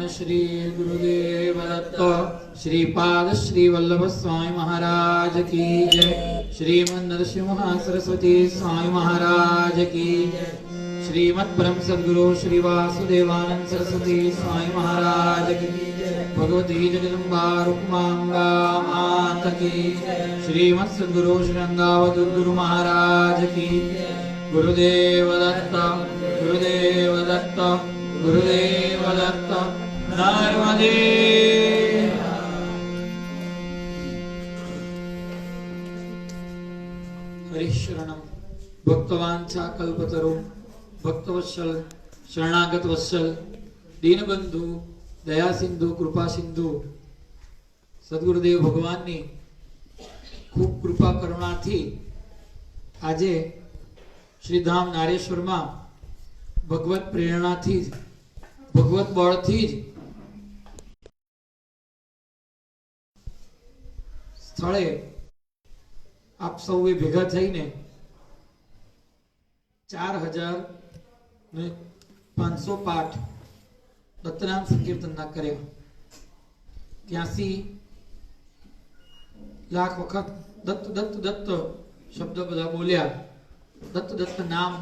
श्री गुरुदेव दत्त श्रीपाद श्री वल्लभ स्वामी महाराज की जय। श्रीमन् नरसिंह सरस्वती स्वामी महाराज की जय। श्रीमत् परम सद्गुरु श्री वासुदेवानंद सरस्वती स्वामी महाराज की जय। भगवती जगदम्बा रुक्मांबा मात की जय। श्रीमत् सद्गुरु श्री रंगावधूत गुरु महाराज की जय। गुरुदेव दत्त गुरुदेव दत्त गुरुदेव दत्त नर्मदे। हरिशरणम भक्तवांछा कल्पतरु भक्तवत्सल शरणागत वत्सल दीनबंधु दया सिंधु कृपा सिंधु सद्गुरुदेव भगवान ની खूब कृपा करुणाથી આજે श्रीधाम नारेश्वर में भगवत प्रेरणा थी भगवत बल थी स्थले आप सौए भेगा थईने 4500 पाठ दत्तनाम संकीर्तन ना कर्या। 83 लाख वखत दत्त दत्त दत्त शब्द बधा बोल्या। दत्त दत्त नाम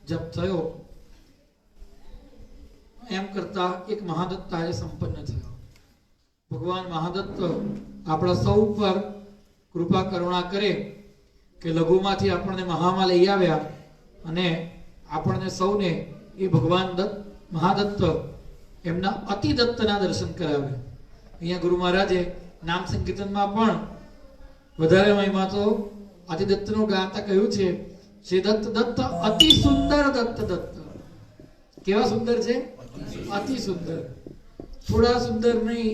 जप थयो एम करता एक महादत्त आज संपन्न थयो। भगवान महादत्त आपणा सौ पर कृपा करुणा करे के लघुमांथी आपणे महामां लई आव्या अने आपणे सौने ए भगवान दत्त महादत्त एमना अति दत्तना दर्शन करावे। अहींया गुरु महाराजे नाम संकीर्तन में पण वधारे महिमा तो अति दत्तनो गाता कह्युं छे। श्री दत्त दत्त अति सुंदर दत्त दत्त केवा सुंदर छे अति सुंदर थोड़ा सुंदर नहीं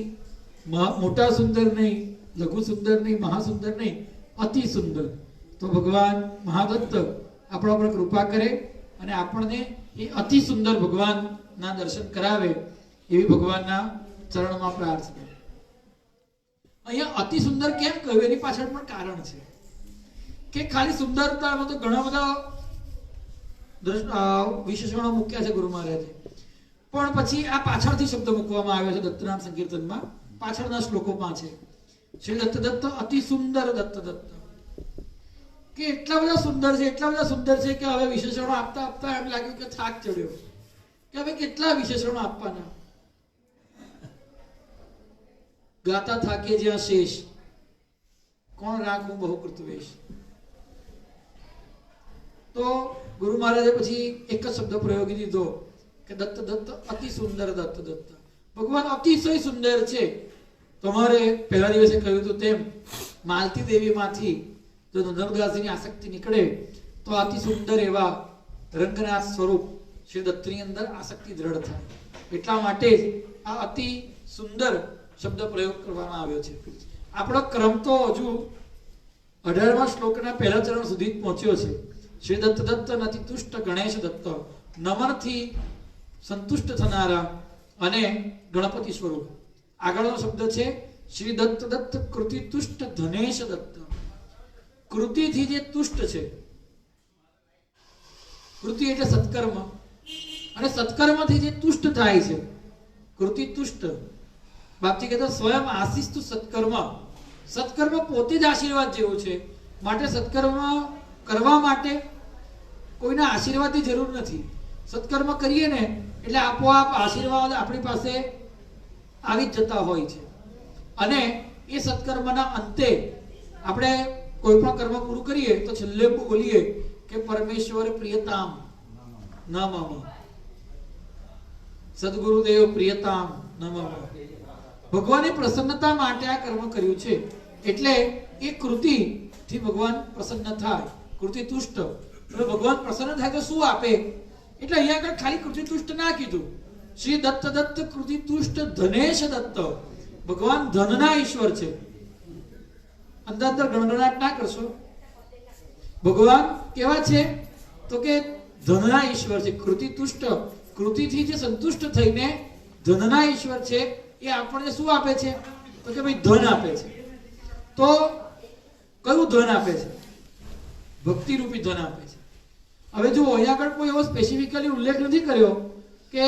मोटा सुंदर नहीं लघु सुंदर नहीं महासुंदर नहीं अति सुंदर। तो भगवान महादत्त आपणा पर कृपा करे अने आपणे ए अति सुंदर भगवान ना दर्शन करावे एवी भगवानना चरणमां प्रार्थना। अहींया अति सुंदर केम कह्युं एनी पाछळ पण कारण छे के खाली सुंदरता में तो घणा बधा विशेषणो मूक्या छे गुरु महाराजे पण पछी आ पाछळथी शब्द मूकवामां आव्यो छे दत्तनाम संकीर्तन में पाछळना श्लोकोमां छे। श्री दत्त दत्त अति सुंदर दत्त दत्त के एटला बधा सुंदर छे के हवे विशेषणो आपता आपता एम लाग्युं के थाक चड्यो के हवे केटला विशेषणो आपवाना। गाता थाके ज्यां शेष कोण राखुं बहुकृतवेश। तो गुरु महाराजे पछी एक ज शब्द प्रयोगी दीधो के दत्त दत्त अति सुंदर दत्त दत्त भगवान अतिशय सुंदर छे। तमारे पहला दिवसे कह्युं तो तेम मालती देवी मांथी जो नर्मदाजीनी आसक्ति निकळे तो अति सुंदर एवा रंगनाथ स्वरूप श्री दत्तनी अंदर आसक्ति दृढ़ थाय એટલા માટે આ અતિ સુંદર શબ્દ પ્રયોગ કરવામાં આવ્યો છે। આપણો ક્રમ તો હજુ 18મા શ્લોકના પહેલા ચરણ સુધી પહોંચ્યો છે। श्री दत्त दत्त नति तुष्ट गणेश दत्त नमन थी संतुष्ट थनारा अने गणपति स्वरूप। आगळनो शब्द छे श्री दत्त दत्त कृति तुष्ट धनेश दत्त कृति थी जे तुष्ट छे। कृति एटले सत्कर्म अने सत्कर्म थी जे तुष्ट थाय छे कृति तुष्ट। बापजी कहता स्वयं आशीष तु सत्कर्म सत्कर्म पोते ज आशीर्वाद जेवुं छे माटे सत्कर्म करवा माटे कोईना आशीर्वादनी जरूर नहीं। सत्कर्म करीए ने एटले आपोआप आशीर्वाद आपणी पासे आवी जता होय छे अने ए सत्कर्मना अंते आपणे कोई पण कर्म पूरुं करीए तो छेल्ले बोलीए के परमेश्वर प्रियताम नमः सद्गुरुदेव प्रियताम नमः। भगवाने प्रसन्नता माटे आ कर्म कर्युं छे एटले ए कृति थी भगवान प्रसन्न थाय कृति तुष्ट। भगवान प्रसन्न थाय तो शुं आपे एटले अहींया આગળ खाली कृति तुष्ट ना कीधुं। श्री दत्त दत्त कृति तुष्ट धनेश दत्त भगवान धनना ईश्वर छे। अंदर गणगणाट ना करशो भगवान केवा छे तो के धनना ईश्वर छे। कृति तुष्ट कृति थी जे संतुष्ट थईने धनना ईश्वर छे ए आपणे शुं आपे छे तो के भाई धन आपे छे। तो कયું ધન આપે છે ભક્તિ રૂપી ધન આપે છે। હવે જો અહીંયા આગળ કોઈ એવો સ્પેસિફિકલી ઉલ્લેખ નથી કર્યો કે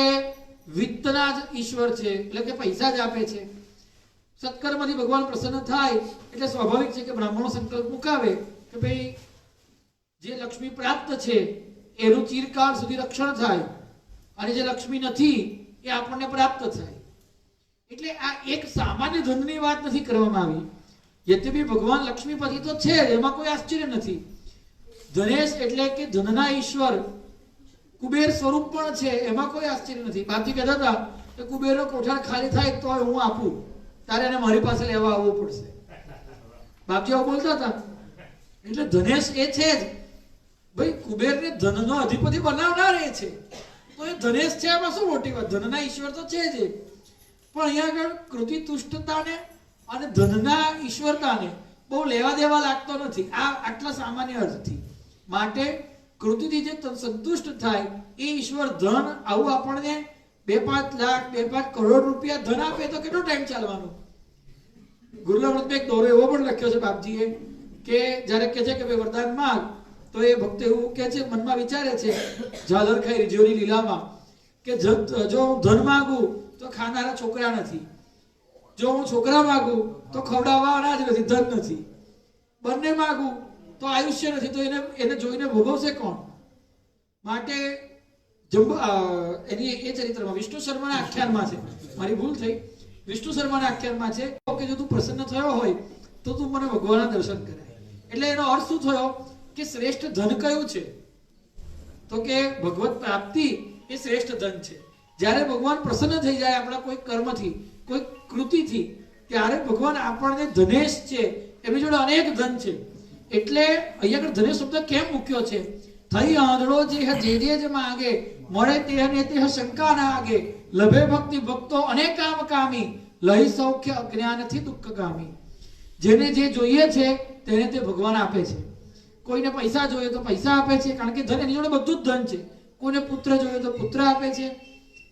વિત્તના જ ઈશ્વર છે, એટલે કે પૈસા જ આપે છે. સત્કર્મથી ભગવાન પ્રસન્ન થાય એટલે સ્વાભાવિક છે કે બ્રાહ્મણો સંકલ્પ મુકાવે કે ભાઈ જે લક્ષ્મી પ્રાપ્ત છે એનું ચિરકાળ સુધી રક્ષણ થાય અને જે લક્ષ્મી નથી એ આપણને પ્રાપ્ત થાય. એટલે આ એક સામાન્ય ધનની વાત નથી કરવામાં આવી. યદ્યપી ભગવાન લક્ષ્મીપતિ તો છે, એમાં કોઈ આશ્ચર્ય નથી. ધનેશ એટલે કે ધનના ઈશ્વર કુબેર સ્વરૂપ પણ છે, એમાં કોઈ આશ્ચર્ય નથી. બાપજી કહેતા હતા કે કુબેરનો કોઠાર ખાલી થાય તો હું આપું, તારે એને મારી પાસે લેવા આવવું પડશે. બાપજી આવું બોલતા હતા. એટલે ધનેશ એ છે જ ભાઈ, કુબેરને ધનનો અધિપતિ બનાવનાર એ છે, તો એ ધનેશ છે, એમાં શું મોટી વાત? ધનના ઈશ્વર તો છે જ. પણ અહીંયા આગળ કૃતિ તુષ્ટતાને અને ધનના ઈશ્વરતાને બહુ લેવા દેવા લાગતો નથી આ આટલા સામાન્ય અર્થથી. માટે કૃતિથી જે સંતુષ્ટ થાય એ ઈશ્વર ધન આવું આપણને 2-5 લાખ 2-5 કરોડ રૂપિયા ધન આપે તો કેટલો ટાઈમ ચાલવાનો? ગુરુલામૃતમાં એક દોરો એવો પણ લખ્યો છે બાપજીએ કે જ્યારે કહે છે કે ભાઈ વરદાન માંગ, તો એ ભક્ત એવું કહે છે, મનમાં વિચારે છે ઝાલર ખાઈ રીજોની લીલામાં કે જો હું ધન માંગુ તો ખાનારા છોકરા નથી, જો હું છોકરા માંગુ તો ખવડાવવા અનાજ નથી, ધન નથી, બંને માંગુ તો આયુષ્ય નથી, તો એને જોઈને ભોગવશે કોણ? માટે એની એ ચરિત્રમાં વિષ્ણુ શર્માના આખ્યાનમાં છે, મારી ભૂલ થઈ, વિષ્ણુ શર્માના આખ્યાનમાં છે કે જો તું પ્રસન્ન થયો હોય તો તું મને ભગવાનના દર્શન કરાય. એટલે એનો અર્થ શું થયો કે શ્રેષ્ઠ ધન કયું છે? તો કે ભગવત પ્રાપ્તિ એ શ્રેષ્ઠ ધન છે. જ્યારે ભગવાન પ્રસન્ન થઈ જાય આપણા કોઈ કર્મથી, કોઈ કૃતિથી, ત્યારે ભગવાન આપણને ધનેશ છે, એમની જોડે અનેક ધન છે. એટલે અહીંયા આગળ ધનેશ શબ્દ કેમ મૂક્યો છે? થઈ આંધળો જે જ માંગે, મળે તે તે શંકા ના આગે, લભે ભક્તિ ભક્તો અનેક કામ કામી, લઈ સૌખ્ય અજ્ઞાનથી દુઃખગામી. જેને જે જોઈએ છે તેને તે ભગવાન આપે છે. કોઈને પૈસા જોઈએ તો પૈસા આપે છે, કારણ કે ધન એની જોડે બધું જ ધન છે. કોઈને પુત્ર જોઈએ તો પુત્ર આપે છે,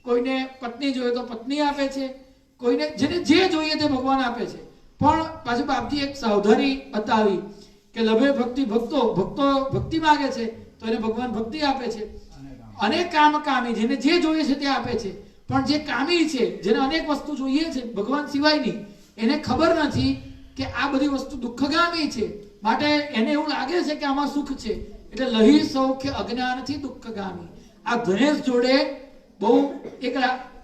કોઈને પત્ની જોઈએ તો પત્ની આપે છે, કોઈને જેને જે જોઈએ તે ભગવાન આપે છે. પણ પાછું બાપજી એક સાવધાની બતાવી કે લભે ભક્તિ ભક્તો ભક્તિ માંગે છે તો એને ભગવાન ભક્તિ આપે છે. અનેક કામ કામી, જેને જે જોઈએ છે તે આપે છે. પણ જે કામી છે, જેને અનેક વસ્તુ જોઈએ છે ભગવાન સિવાયની, એને ખબર નથી કે આ બધી વસ્તુ દુઃખગામી છે. માટે એને એવું લાગે છે કે આમાં સુખ છે, એટલે લહી સૌખ્ય અજ્ઞાનથી દુઃખગામી. આ ધનેશ જોડે બહુ એક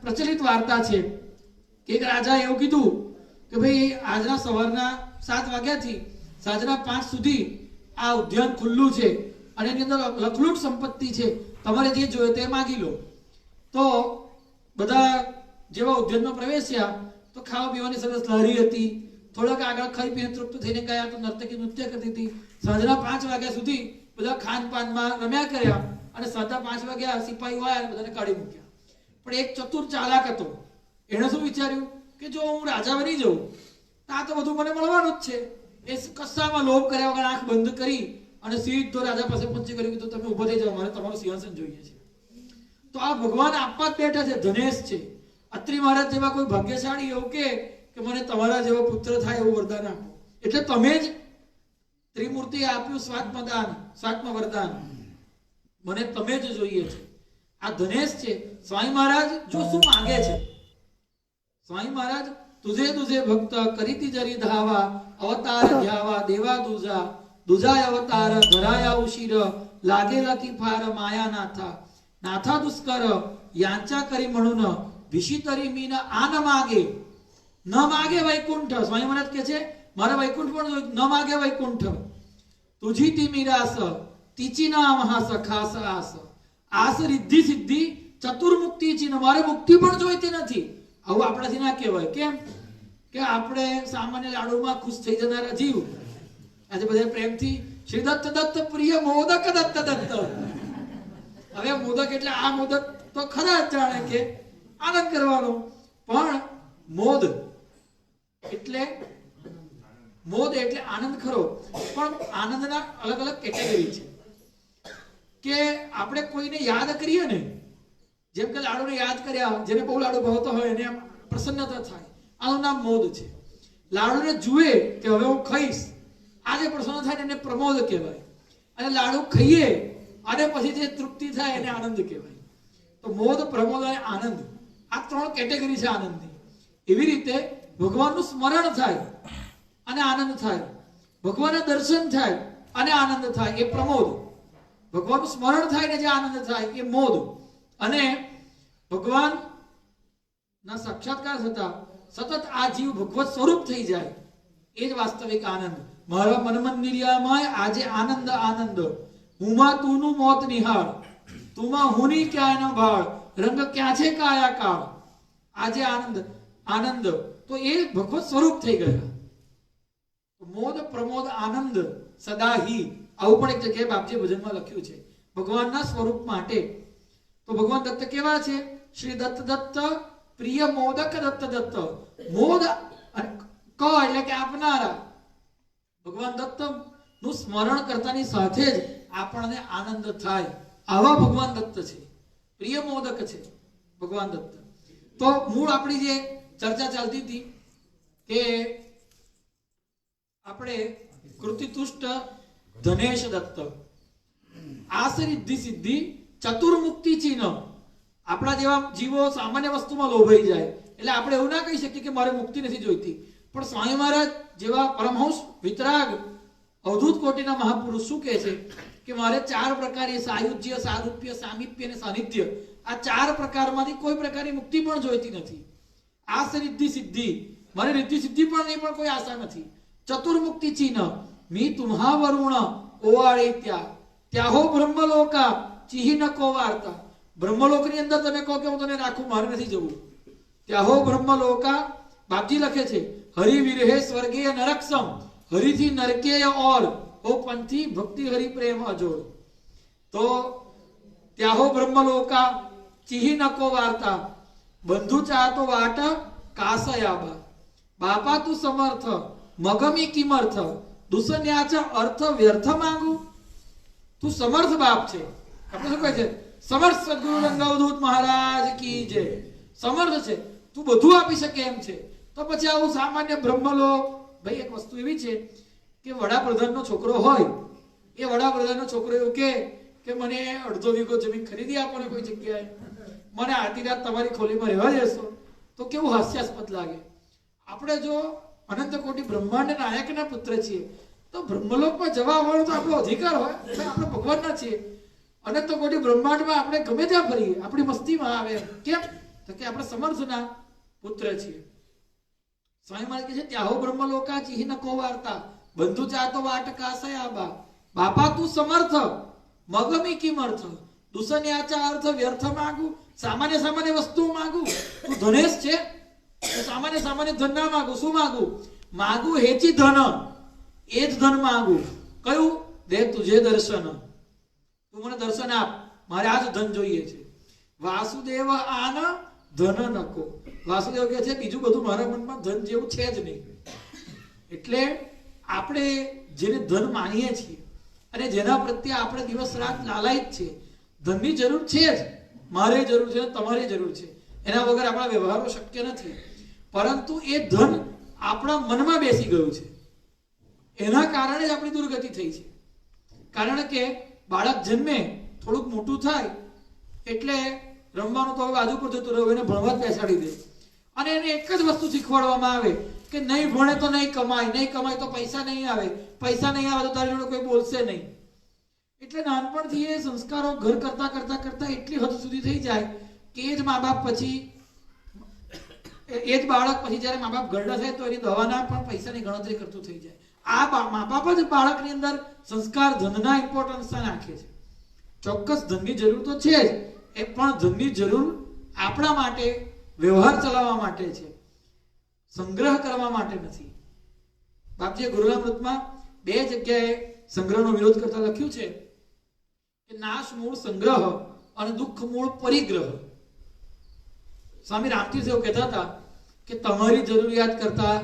પ્રચલિત વાર્તા છે કે એક રાજા એવું કીધું કે ભાઈ આજના સવારના 7 વાગ્યાથી સાંજના 5 સુધી આ ઉદ્યાન ખુલ્લું છે અને એની અંદર લખલૂટ સંપત્તિ છે, તમારે જે જોઈએ તે માંગી લો. તો બધા જેવા ઉદ્યાનમાં પ્રવેશ્યા તો ખાવા પીવાની સરસ લહેરી હતી, થોડાક આગળ ખાઈ પીને તૃપ્ત થઈને ગયા તો નર્તકી નૃત્ય કરતી હતી. સાંજના 5 વાગ્યા સુધી બધા ખાનપાનમાં રમ્યા કર્યા અને 5:15 વાગ્યા સિપાહીઓ આવ્યા બધાને કાઢી મૂક્યા. પણ એક ચતુર ચાલાક હતો, એણે શું વિચાર્યું કે જો હું રાજા બની જાઉં તો આ તો બધું મને મળવાનું જ છે. એ કશામાં લોભ કર્યા વગર આંખ બંધ કરી અને સીધો રાજા પાસે પહોંચી કર્યું કે તમે ઉભો થઈ જાઓ, મારે તમારું સિંહાસન જોઈએ છે. તો આ ભગવાન આપવા જ બેઠા છે, ધનેશ છે. અત્રિ મહારાજ જેવા કોઈ ભાગ્યશાળી એવું કે મને તમારા જેવો પુત્ર થાય એવું વરદાન આપો. એટલે તમે જ ત્રિમૂર્તિ આપ્યું સ્વાત્મ વરદાન, મને તમે જ જોઈએ છે. આ ધનેશ છે. સ્વામી મહારાજ જો શું માંગે છે? સ્વામી મહારાજ તુજે ભક્ત કરીતી જરી ધાવા, અવતાર ધ્યાવા દેવા દુજાય અવતાર, ધરાયા ઉશીર લાગે લકી ફાર, માયા નાથા દુષ્કર યાચા કરી म्हणून વિશિતરી મીન આન માગે, ન માગે વૈકુંઠ. સ્વામી મહારાજ કહે છે મારે વૈકુંઠ પણ ન માગે વૈકુંઠ. તુજી તી મીરાસ તીચી ના મહાસ ખાસ આસ, આસ રિદ્ધિ સિદ્ધિ ચતુર્મુક્તિ ચીન, મારે મુક્તિ પણ જોઈતી નથી. આવું આપણાથી ના કહેવાય. કેમ કે આપણે સામાન્ય લાડુમાં ખુશ થઈ જનારા જીવ આજે બધા પ્રેમથી શ્રી દત્ત પ્રિય મોદક દત્ત. હવે મોદક એટલે આ મોદક તો ખરા જ જાણે કે આનંદ કરવાનો, પણ મોદ એટલે આનંદ ખરો. પણ આનંદના અલગ અલગ કેટેગરી છે કે આપણે કોઈને યાદ કરીએ ને, જેમ કે લાડુને યાદ કર્યા, જેને બહુ લાડુ ભાવતો હોય એને પ્રસન્નતા થાય, આનું નામ મોદ છે. લાડુને જુએ કે હવે હું ખાઈશ, આજે પ્રસન્ન થાય એને પ્રમોદ કહેવાય. અને લાડુ ખાઈએ અને પછી જે તૃપ્તિ થાય એને આનંદ કહેવાય. તો મોદ, પ્રમોદ અને આનંદ આ 3 કેટેગરી છે આનંદની. એવી રીતે ભગવાનનું સ્મરણ થાય અને આનંદ થાય, ભગવાનના દર્શન થાય અને આનંદ થાય એ પ્રમોદ, ભગવાનનું સ્મરણ થાય ને જે આનંદ થાય એ મોદ, અને ભગવાન ના સાક્ષાત્કાર થતા સતત આ જીવ ભગવત સ્વરૂપ થઈ જાય એ જ વાસ્તવિક આનંદ. મારા મન મંદિરિયામાં આજે આનંદ આનંદ, હુંમાં તુંનું મોત નિહાળ, તુંમાં હુંની ક્યાંય ન ભાળ, રંગ ક્યાં છે કાયા કાળ. આજે આનંદ આનંદ તો એ ભગવત સ્વરૂપ થઈ ગયા. મોદ પ્રમોદ આનંદ સદા હી, આવું પણ એક જગ્યાએ બાપજી ભજનમાં લખ્યું છે ભગવાનના સ્વરૂપ માટે. તો ભગવાન દત્ત કેવા છે? શ્રી દત્ત દત્ત પ્રિય મોદક દત્ત દત્ત. મોદ ક એટલે કે આપનારા. ભગવાન દત્ત નું સ્મરણ કરતાની સાથે જ આપણને આનંદ થાય, આવા ભગવાન દત્ત છે, પ્રિય મોદક છે ભગવાન દત્ત. તો મૂળ આપણી જે ચર્ચા ચાલતી હતી કે આપણે કૃતિતુષ્ટ ધનેશ દત્ત, આસ રિદ્ધિ સિદ્ધિ ચતુર્મુક્તિ ચિહ્ન. આપણા જેવા જીવો સામાન્ય વસ્તુમાં લોભાઈ જાય એટલે આપણે એવું ના કહી શકીએ કે મારે મુક્તિ નથી જોઈતી. પણ સ્વામી મહારાજ જેવા પરમહંસ વિતરાગ અવધૂત કોટીના મહાપુરુષ શું કહે છે કે મારે 4 પ્રકારે સાયુજ્ય, સારૂપ્ય, સામીપ્ય અને સાનિધ્ય, આ 4 પ્રકારમાંથી કોઈ પ્રકારની મુક્તિ પણ જોઈતી નથી. આસ રિદ્ધિ સિદ્ધિ, મારે રિદ્ધિ સિદ્ધિ પણ નહીં, પણ કોઈ આશા નથી. ચતુર્મુક્તિ ચિહ્ન મી તુમ્હા વરુણ ઓવાળે ત્યાહો બ્રહ્મલોકા ચિહ્ન કો વાર્તા. બ્રહ્મલોકની અંદર તમે કહો કે હું તને રાખું, મારે નથી જવું. ત્યાહો બ્રહ્મલોકા, બાપજી લખે છે હરિ વિરહે સ્વર્ગેય નરક્ષમ, હરિથી નરકેય ઓર, ઓ પંથી ભક્તિ હરિ પ્રેમ અજોડ. તો ત્યાહો બ્રહ્મલોકા ચિહ્ન કો વાર્તા, બંધુ ચાહતો વાટ કાસયાબા. બાપા તું સમર્થ મગમી કિમર્થ, દુસન્યાચ અર્થ વ્યર્થ માંગુ. તું સમર્થ બાપ છે. આપણે શું કહે છે? સમર્થ સદગુરુ રંગાવધૂત મહારાજ કી જય. સમર્થ છે, તું બધું આપી શકે એમ છે. તો પછી આવું સામાન્ય બ્રહ્મલોક. ભાઈ એક વસ્તુ એવી છે કે વડાપ્રધાનનો છોકરો હોય, એ વડાપ્રધાનનો છોકરો એવું કે મને અડધો વીઘો જમીન ખરીદી આપો ને કોઈ જગ્યાએ, મને આધી રાત તમારી ખોલીમાં રહેવા દેશો, તો કેવું હાસ્યાસ્પદ લાગે. આપણે જો અનંત કોટી બ્રહ્માંડ નાયકના પુત્ર છીએ તો બ્રહ્મલોકમાં જવા વાળો તો આપણો અધિકાર હોય. આપણે ભગવાનના છીએ. અનંત કોટી બ્રહ્માંડમાં આપણે ગમે ત્યાં ફરીએ, આપણી મસ્તીમાં આવે. કેમ? તો કે આપણે સમર્થના પુત્ર છીએ. સ્વામી મહારાજ કહે છે ત્યાહો બ્રહ્મલોકા ચિહ્ન કો વાર્તા, બંધુ ચાતો વાટ કાસયાબા. બાપા તું સમર્થ મગમી કિમર્થ, દુસન્યાચા અર્થ વ્યર્થ માંગુ. સામાન્ય સામાન્ય વસ્તુ માંગુ. તું ધનેશ છે તો સામાન્ય સામાન્ય ધન ના માંગુ. શું માંગુ? માંગુ હેચી ધન, એ જ ધન માંગુ. કયું? દે તુજે દર્શન, તું મને દર્શન આપ, મારે આ જ ધન જોઈએ છે. વાસુદેવ આન ધન નકો. વાસુદેવ કહે છે બીજું બધું મારા મનમાં ધન જેવું છે જ નહીં. એટલે આપણે જેને ધન માનીએ છીએ અને જેના પ્રત્યે આપણે દિવસ રાત લાલાયિત છે, ધનની જરૂર છે જ, મારે જરૂર છે, તમારી જરૂર છે. એના વગર આપણા વ્યવહારો શક્ય નથી. પરંતુ એ ધન આપણા મનમાં બેસી ગયું છે, એના કારણે જ આપણી દુર્ગતિ થઈ છે. કારણ કે બાળક જન્મે, થોડુંક મોટું થાય એટલે રમવાનું તો હવે બાજુ પર જતું રહ્યું, એને ભણવા જ બેસાડી દે અને એને એક જ વસ્તુ શીખવાડવામાં આવે કે નહીં ભણે તો નહીં કમાય, નહીં કમાય તો પૈસા નહીં આવે, પૈસા નહીં આવે તો તારી જોડે કોઈ બોલશે નહીં. એટલે નાનપણથી એ સંસ્કારો ઘર કરતા કરતા કરતા એટલી હદ સુધી થઈ જાય કે એ જ મા બાપ પછી, એ જ બાળક પછી જ્યારે મા બાપ ઘરડા થાય તો એની દવાના પણ પૈસાની ગણતરી કરતું થઈ જાય. આ મા બાપ જ બાળકની અંદર સંસ્કાર ધનના ઇમ્પોર્ટન્સ નાખે છે. ચોક્કસ ધનની જરૂર તો છે જ, એ પણ ધનની જરૂર આપણા માટે, વ્યવહાર ચલાવવા માટે છે, સંગ્રહ કરવા માટે નથી. બાપજીએ ગુરુનામૃતમાં 2 જગ્યાએ સંગ્રહનો વિરોધ કરતા લખ્યું છે કે નાશ મૂળ સંગ્રહ અને દુઃખ મૂળ પરિગ્રહ. સ્વામી રામતીર્થ એવું કહેતા હતા કે તમારી જરૂરિયાત કરતા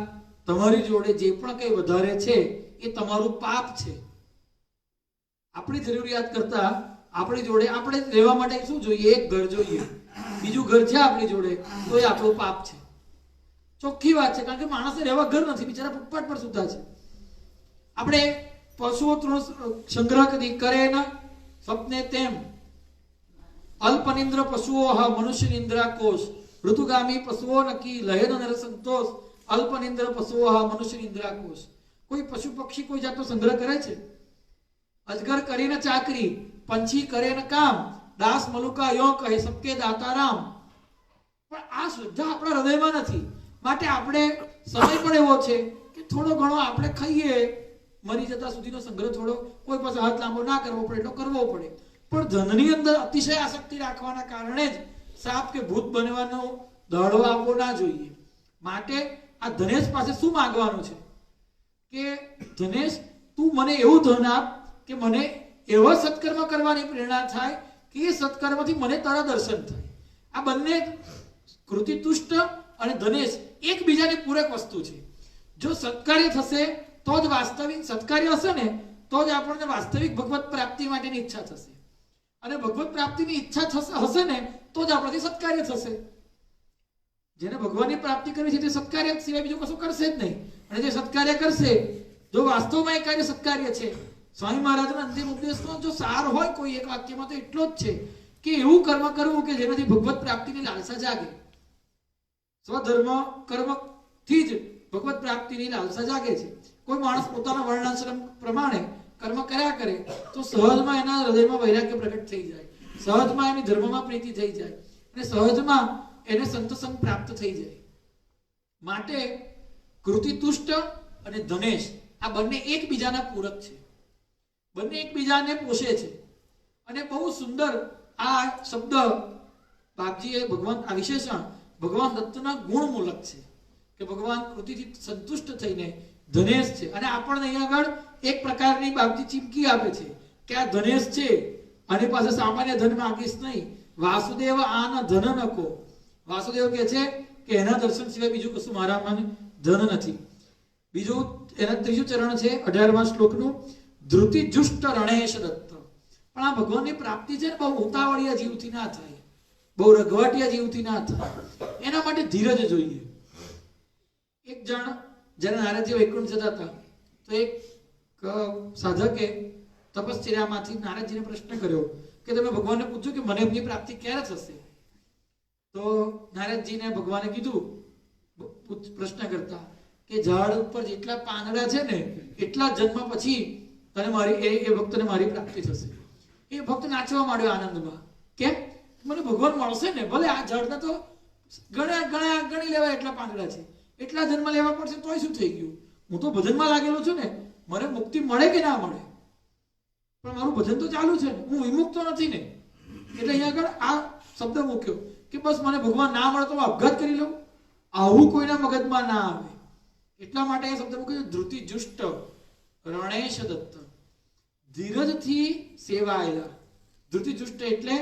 તમારી જોડે જે પણ કંઈ વધારે છે એ તમારું પાપ છે. આપણી જરૂરિયાત કરતા આપણી જોડે આપણે રહેવા માટે શું જોઈએ? એક ઘર જોઈએ, બીજું ઘર છે આપણી જોડે તો એ આપણું પાપ છે. ચોખ્ખી વાત છે. કારણ કે માણસને રહેવા ઘર નથી, બિચારા ફૂટપાથ પર સુતા છે. આપણે પશુઓ તૃણ સંગ્રહ કદી કરે ના સ્વપ્ને તેમ, અલ્પનિંદ્ર પશુઓ હા મનુષ્ય નિંદ્રા કોષ. ઋતુગામી પશુઓ નકી લહેન નર સંતોષ અલ્પ નિંદ્ર પશુઓ મનુષ્ય નિંદ્રાકોશ. કોઈ પશુ પક્ષી કોઈ જાતનો સંગ્રહ કરે છે? અજગર કરીને ચાકરી, પંછી કરે ને કામ, દાસ મલુકા યો કહે સબકે દાતા રામ. પણ આ શ્રદ્ધા આપણા હૃદયમાં નથી. માટે આપણે સમય પણ એવો છે કે થોડો ઘણો આપણે ખાઈએ, મરી જતા સુધીનો સંગ્રહ થોડો કોઈ પાસે હાથ લાંબો ના કરવો પડે એટલો કરવો પડે. પણ ધનની અંદર અતિશય આસક્તિ રાખવાના કારણે જ સાપ કે ભૂત બનવાનો દડો આપવો ના જોઈએ. માટે આ ધનેશ પાસે શું માંગવાનું છે કે ધનેશ તું મને એવું ધન આપ કે મને એવા સત્કર્મ કરવાની પ્રેરણા થાય કે એ સત્કર્મથી મને તારા દર્શન થાય. આ બંને કૃતિ તુષ્ટ અને ધનેશ એકબીજાની પૂરક વસ્તુ છે. જો સત્કાર્ય થશે તો જ વાસ્તવિક સત્કાર્ય હશે ને તો જ આપણને વાસ્તવિક ભગવત પ્રાપ્તિ માટેની ઈચ્છા થશે. અને ભગવત પ્રાપ્તિની ઈચ્છા હશે ને તો જ આપણાથી સત્કાર્ય થશે. જેને ભગવાનની પ્રાપ્તિ કરવી છે તે સત્કાર્ય સિવાય બીજું કશું કરશે જ નહીં. અને જે સત્કાર્ય કરશે, જો વાસ્તવમાં એ કાર્ય સત્કાર્ય છે, સ્વામી મહારાજના અંતિમ ઉપદેશનો જો સાર હોય કોઈ એક વાક્યમાં તો એટલો જ છે કે એવું કર્મ કરવું કે જેનાથી ભગવત પ્રાપ્તિની લાલસા જાગે. સ્વધર્મ કર્મથી જ ભગવત પ્રાપ્તિની લાલસા જાગે છે. કોઈ માણસ પોતાના વર્ણાશ્રમ પ્રમાણે કર્મ કર્યા કરે તો સહજમાં એના હૃદયમાં વૈરાગ્ય પ્રગટ થઈ જાય, સહજમાં એની ધર્મમાં પ્રીતિ થઈ જાય અને સહજમાં એને સંતસંગ પ્રાપ્ત થઈ જાય. માટે કૃતિ તુષ્ટ અને ધનેશ આ બંને એકબીજાના પૂરક છે, બંને એકબીજાને પોષે છે. અને બહુ સુંદર આ શબ્દ બાપજીએ ભગવાન આ વિશેષણ ભગવાન દત્તના ગુણમૂલક છે કે ભગવાન કૃતિથી સંતુષ્ટ થઈને ધનેશ છે. અને આપણને અહીંયા આગળ એક પ્રકારની બાપજી ચીમકી આપે છે કે આ ધનેશ છે અને પાસે સામાન્ય ધન માંગીશ નહીં. વાસુદેવ આના ધન નકો. વાસુદેવ કહે છે કે એના દર્શન સિવાય બીજું કશું મારામાં ધન નથી. બીજું એના ત્રીજું ચરણ છે 18મા શ્લોકનું, ધૃતિ જુષ્ટ રણેશ દત્ત. પણ આ ભગવાનની પ્રાપ્તિ છે ને બહુ ઉતાવળિયા જીવથી ના થાય, બહુ રઘવાટિયા જીવથી ના થાય. એના માટે ધીરજ જોઈએ. એક જણ જ્યારે નારદજી વૈકુંઠ જતા હતા તો એક સાધકે તપશ્ચર્યામાંથી નારદજીને પ્રશ્ન કર્યો કે તમે ભગવાનને પૂછ્યું કે મને એમની પ્રાપ્તિ ક્યારે થશે? તો નારદજીને ભગવાને કીધું પ્રશ્ન કરતા કે ઝાડ ઉપર જેટલા પાંદડા છે ને એટલા જન્મ પછી તને મારી એ ભક્તને મારી પ્રાપ્તિ થશે. એ ભક્ત નાચવા માંડ્યો આનંદમાં. કેમ? મને ભગવાન મળશે ને, ભલે આ ઝાડના તો ગણી લેવાય એટલા પાંદડા છે, એટલા જન્મ લેવા પડશે તોય શું થઈ ગયું? હું તો ભજનમાં લાગેલો છું ને, મને મુક્તિ મળે કે ના મળે પણ મારું ભજન તો ચાલુ છે ને, હું વિમુક્ત નથી ને. એટલે અહીંયા આગળ આ શબ્દ મૂક્યો કે બસ મને ભગવાન ના મળે તો હું આપઘાત કરી લઉં, આવું કોઈના મગજમાં ના આવે. એટલા માટે એ શબ્દ મૂક્યો ધૃતિ જુષ્ટ રણેશ દત્ત. ધીરજથી સેવાયેલા. ધૃતિ જુષ્ટ એટલે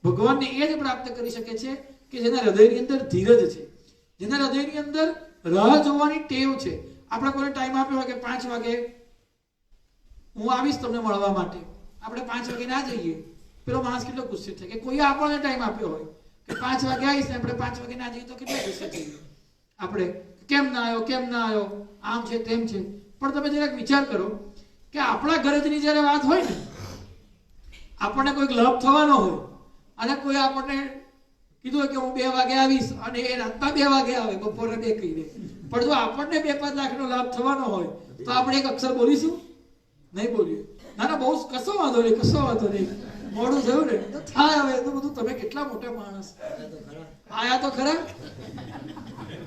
ભગવાનને એ જ પ્રાપ્ત કરી શકે છે કે જેના હૃદયની અંદર ધીરજ છે, જેના હૃદયની અંદર રાહ જોવાની ટેવ છે. આપણે કોઈને ટાઈમ આપ્યો હોય કે 5 વાગે હું આવીશ તમને મળવા માટે, આપણે 5 વાગે ના જઈએ, પેલો માણસ કેટલો ગુસ્સે થાય. કે કોઈ આપણને ટાઈમ આપ્યો હોય કે 5 વાગે આવીશ ને આપણે 5 વાગે ના જઈએ તો કેટલો ગુસ્સે થઈએ આપણે, કેમ ના આવ્યો, આમ છે તેમ છે. પણ તમે જરાક વિચાર કરો કે આપણા ઘરેની જ્યારે વાત હોય ને, આપણને કોઈક લાભ થવાનો હોય અને કોઈ આપણને કીધું હોય કે હું 2 વાગે આવીશ અને એ રાતના 2 વાગે આવે, બપોરે 2 કહીને. પણ જો આપણને 2-5 લાખનો લાભ થવાનો હોય તો આપણે એક અક્ષર બોલીશું? નહીં બોલીએ. ના બહુ કશો વાંધો નહીં, મોડું થયું ને તો થાય. હવે તો બધું તમે કેટલા મોટા માણસ આયા તો ખરા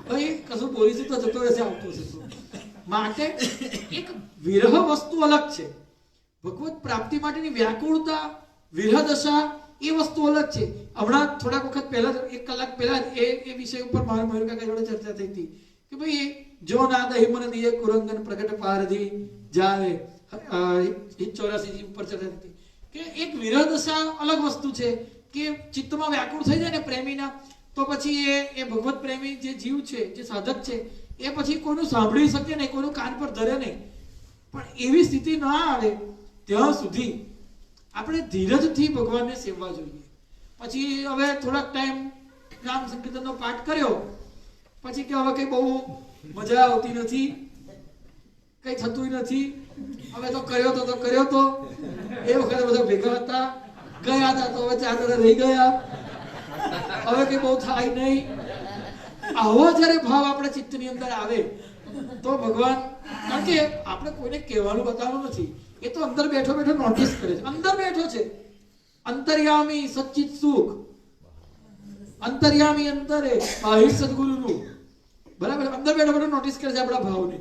ભાઈ, કશું બોલીશું તો જતો રહેશે, આવતું છે. માટે એક વિરહ વસ્તુ અલગ છે, ભગવત પ્રાપ્તિ માટેની વ્યાકુળતા, વિરહ દશા એ વસ્તુ અલગ છે. હમણાં થોડાક વખત પહેલા 1 કલાક પહેલા એ વિષય ઉપર મારા મયુર કાકા જોડે ચર્ચા થઈ હતી કે ભાઈ જો ના દહી મને દિયે કુરંગન પ્રગટ પારધી જાવે, 84 ઉપર ચર્ચા થઈ કે એક વિરહ દશા અલગ વસ્તુ છે કે ચિત્તમાં વ્યાકુળ થઈ જાય ને પ્રેમીના, તો પછી એ ભગવત પ્રેમી જે જીવ છે, જે સાધક છે, એ પછી કોઈનું સાંભળી શકે નહીં, કોઈનું કાન પર ધરે નહીં. પણ એવી સ્થિતિ ના આવે ત્યાં સુધી આપણે ધીરજથી ભગવાનને સેવવા જોઈએ. પછી હવે થોડાક ટાઈમ નામ સંકીર્તનનો પાઠ કર્યો પછી કે હવે કઈ બહુ મજા આવતી નથી, કઈ થતું નથી, હવે તો કર્યો તો એ વખતે બધા ભેગા હતા, ગયા હતા તો હવે 4 દાડા રહી ગયા, હવે કઈ બહુ થાય નહીં, આવો જ્યારે ભાવ આપણે ચિત્તની અંદર આવે તો ભગવાન, કારણ કે આપણે કોઈને કહેવાનું બતાવવાનું નથી, એ તો અંદર બેઠો બેઠો નોટિસ કરે છે. અંદર બેઠો છે, અંતર્યામી સચ્ચિત સુખ, અંતર્યામી અંતરે બાહિર સદગુરુનું, બરાબર, અંદર બેઠો બેઠો નોટિસ કરે છે આપણા ભાવને.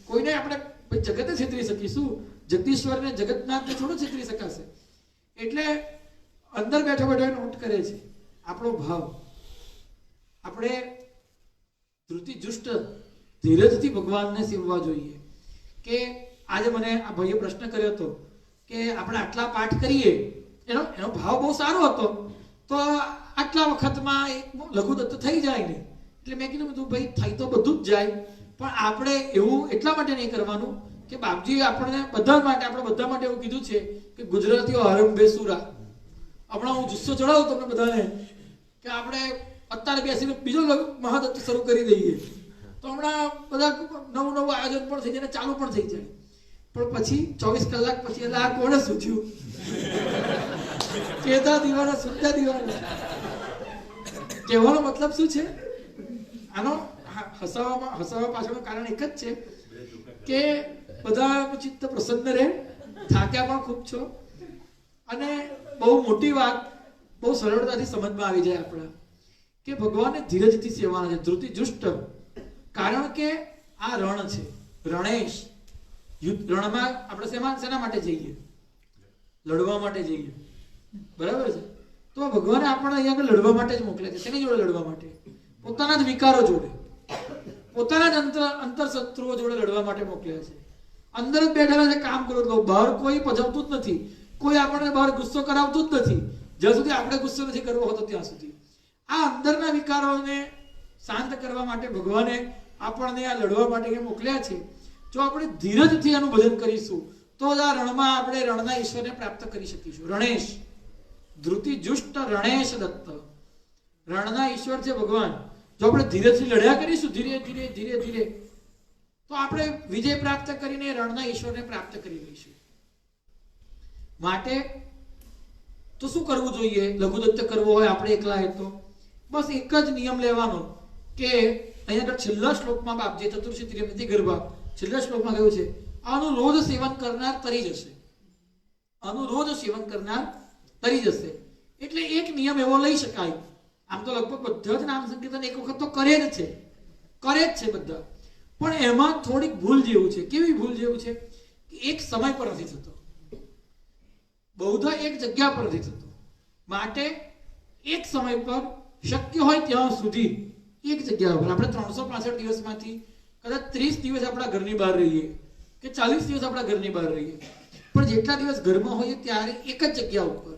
કોઈને આપણે જગતે છેતરી શકીશું, જગદીશ્વરને જગતનાથને થોડું છેતરી શકાશે. એટલે અંદર બેઠો બેઠો નોટ કરે છે આપણો ભાવ. આપણે ધૃતિ જુષ્ટ ધીરજથી ભગવાનને સેવવા જોઈએ. કે આજે મને આ ભાઈએ પ્રશ્ન કર્યો હતો કે આપણે આટલા પાઠ કરીએ, એનો ભાવ બહુ સારો હતો, તો આટલા વખતમાં એક લઘુદત્ત થઈ જાય ને. એટલે મેં કીધું તું ભાઈ થઈ તો બધું જ જાય, પણ આપણે એવું એટલા માટે નહીં કરવાનું કે બાપજી આપણને બધા માટે, આપણે બધા માટે એવું કીધું છે કે ગુજરાતીઓ આરંભે સુરા. હમણાં હું જુસ્સો ચડાવું તમને બધાને કે આપણે અત્યારે બેસીને બીજો મહાદત્ત શરૂ કરી દઈએ તો હમણાં બધા નવું નવું આયોજન પણ થઈ જાય, ચાલુ પણ થઈ જાય. પણ પછી 24 કલાક પછી એટલે આ કોણે સૂચ્યું? કેતા દીવાના સુનતા દીવાના. કહેવાનો મતલબ શું છે આનો? હસાવા પાછળનું કારણ એક જ છે કે બધા ચિત્ત પ્રસન્ન રહે. થાક્યા પણ ખૂબ છો, અને બહુ મોટી વાત બહુ સરળતાથી સમજમાં આવી જાય આપણા કે ભગવાનને ધીરજથી સેવાના છે, ધૃતિ જુષ્ટ. કારણ કે આ રણ છે, રણેશ. રણમાં આપણે શેના માટે જઈએ? લડવા માટે જઈએ, બરાબર છે. તો ભગવાને આપણને અહીંયા આગળ લડવા માટે જ મોકલ્યા છે. શેની જોડે લડવા માટે? પોતાના જ વિકારો જોડે, પોતાના જ અંતર શત્રુઓ જોડે લડવા માટે મોકલ્યા છે. અંદર જ બેઠેલા છે, કામ કરો તો બહાર કોઈ પજવતું જ નથી, કોઈ આપણને બહાર ગુસ્સો કરાવતું જ નથી, જ્યાં સુધી આપણે ગુસ્સો નથી કરવો હોતો ત્યાં સુધી. આ અંદરના વિકારોને શાંત કરવા માટે ભગવાને આપણને આ લડવા માટે મોકલ્યા છે. જો આપણે ધીરજથી આનું ભજન કરીશું તો જ આ રણમાં આપણે રણના ઈશ્વરને પ્રાપ્ત કરી શકીશું. રણેશ, ધૃતિ જુષ્ટ રણેશ દત્ત, રણના ઈશ્વર છે ભગવાન. જો આપણે ધીરજથી લડ્યા કરીશું, ધીરે ધીરે ધીરે ધીરે, તો આપણે વિજય પ્રાપ્ત કરીને રણના ઈશ્વરને પ્રાપ્ત કરી લઈશું. માટે તો શું કરવું જોઈએ? લઘુદત્ત કરવો હોય આપણે એકલા તો બસ એક જ નિયમ લેવાનો કે અહીંયા છેલ્લા શ્લોકમાં બાપજી ચતુર્શી ત્રિમૂર્તિ ગરબા છેલ્લા શ્લોકમાં કહ્યું છે, આનું રોજ સેવન કરનાર તરી જશે. આનું રોજ સેવન કરનાર તરી જશે. એટલે એક નિયમ એવો લઈ શકાય. આમ તો લગભગ બધા જ નામ સંકીર્તન એક વખત તો કરે જ છે બધા, પણ એમાં થોડીક ભૂલ જેવું છે. કેવી ભૂલ જેવું છે? એક સમય પર નથી થતો, બહુધા એક જગ્યા પર નથી થતો. માટે એક સમય પર શક્ય હોય ત્યાં સુધી એક જગ્યા પર આપણે 365 દિવસમાંથી કદાચ 30 દિવસ આપણા ઘરની બહાર રહીએ કે 40 દિવસ આપણા ઘરની બહાર રહીએ, પણ જેટલા દિવસ ઘરમાં હોઈએ ત્યારે એક જ જગ્યા ઉપર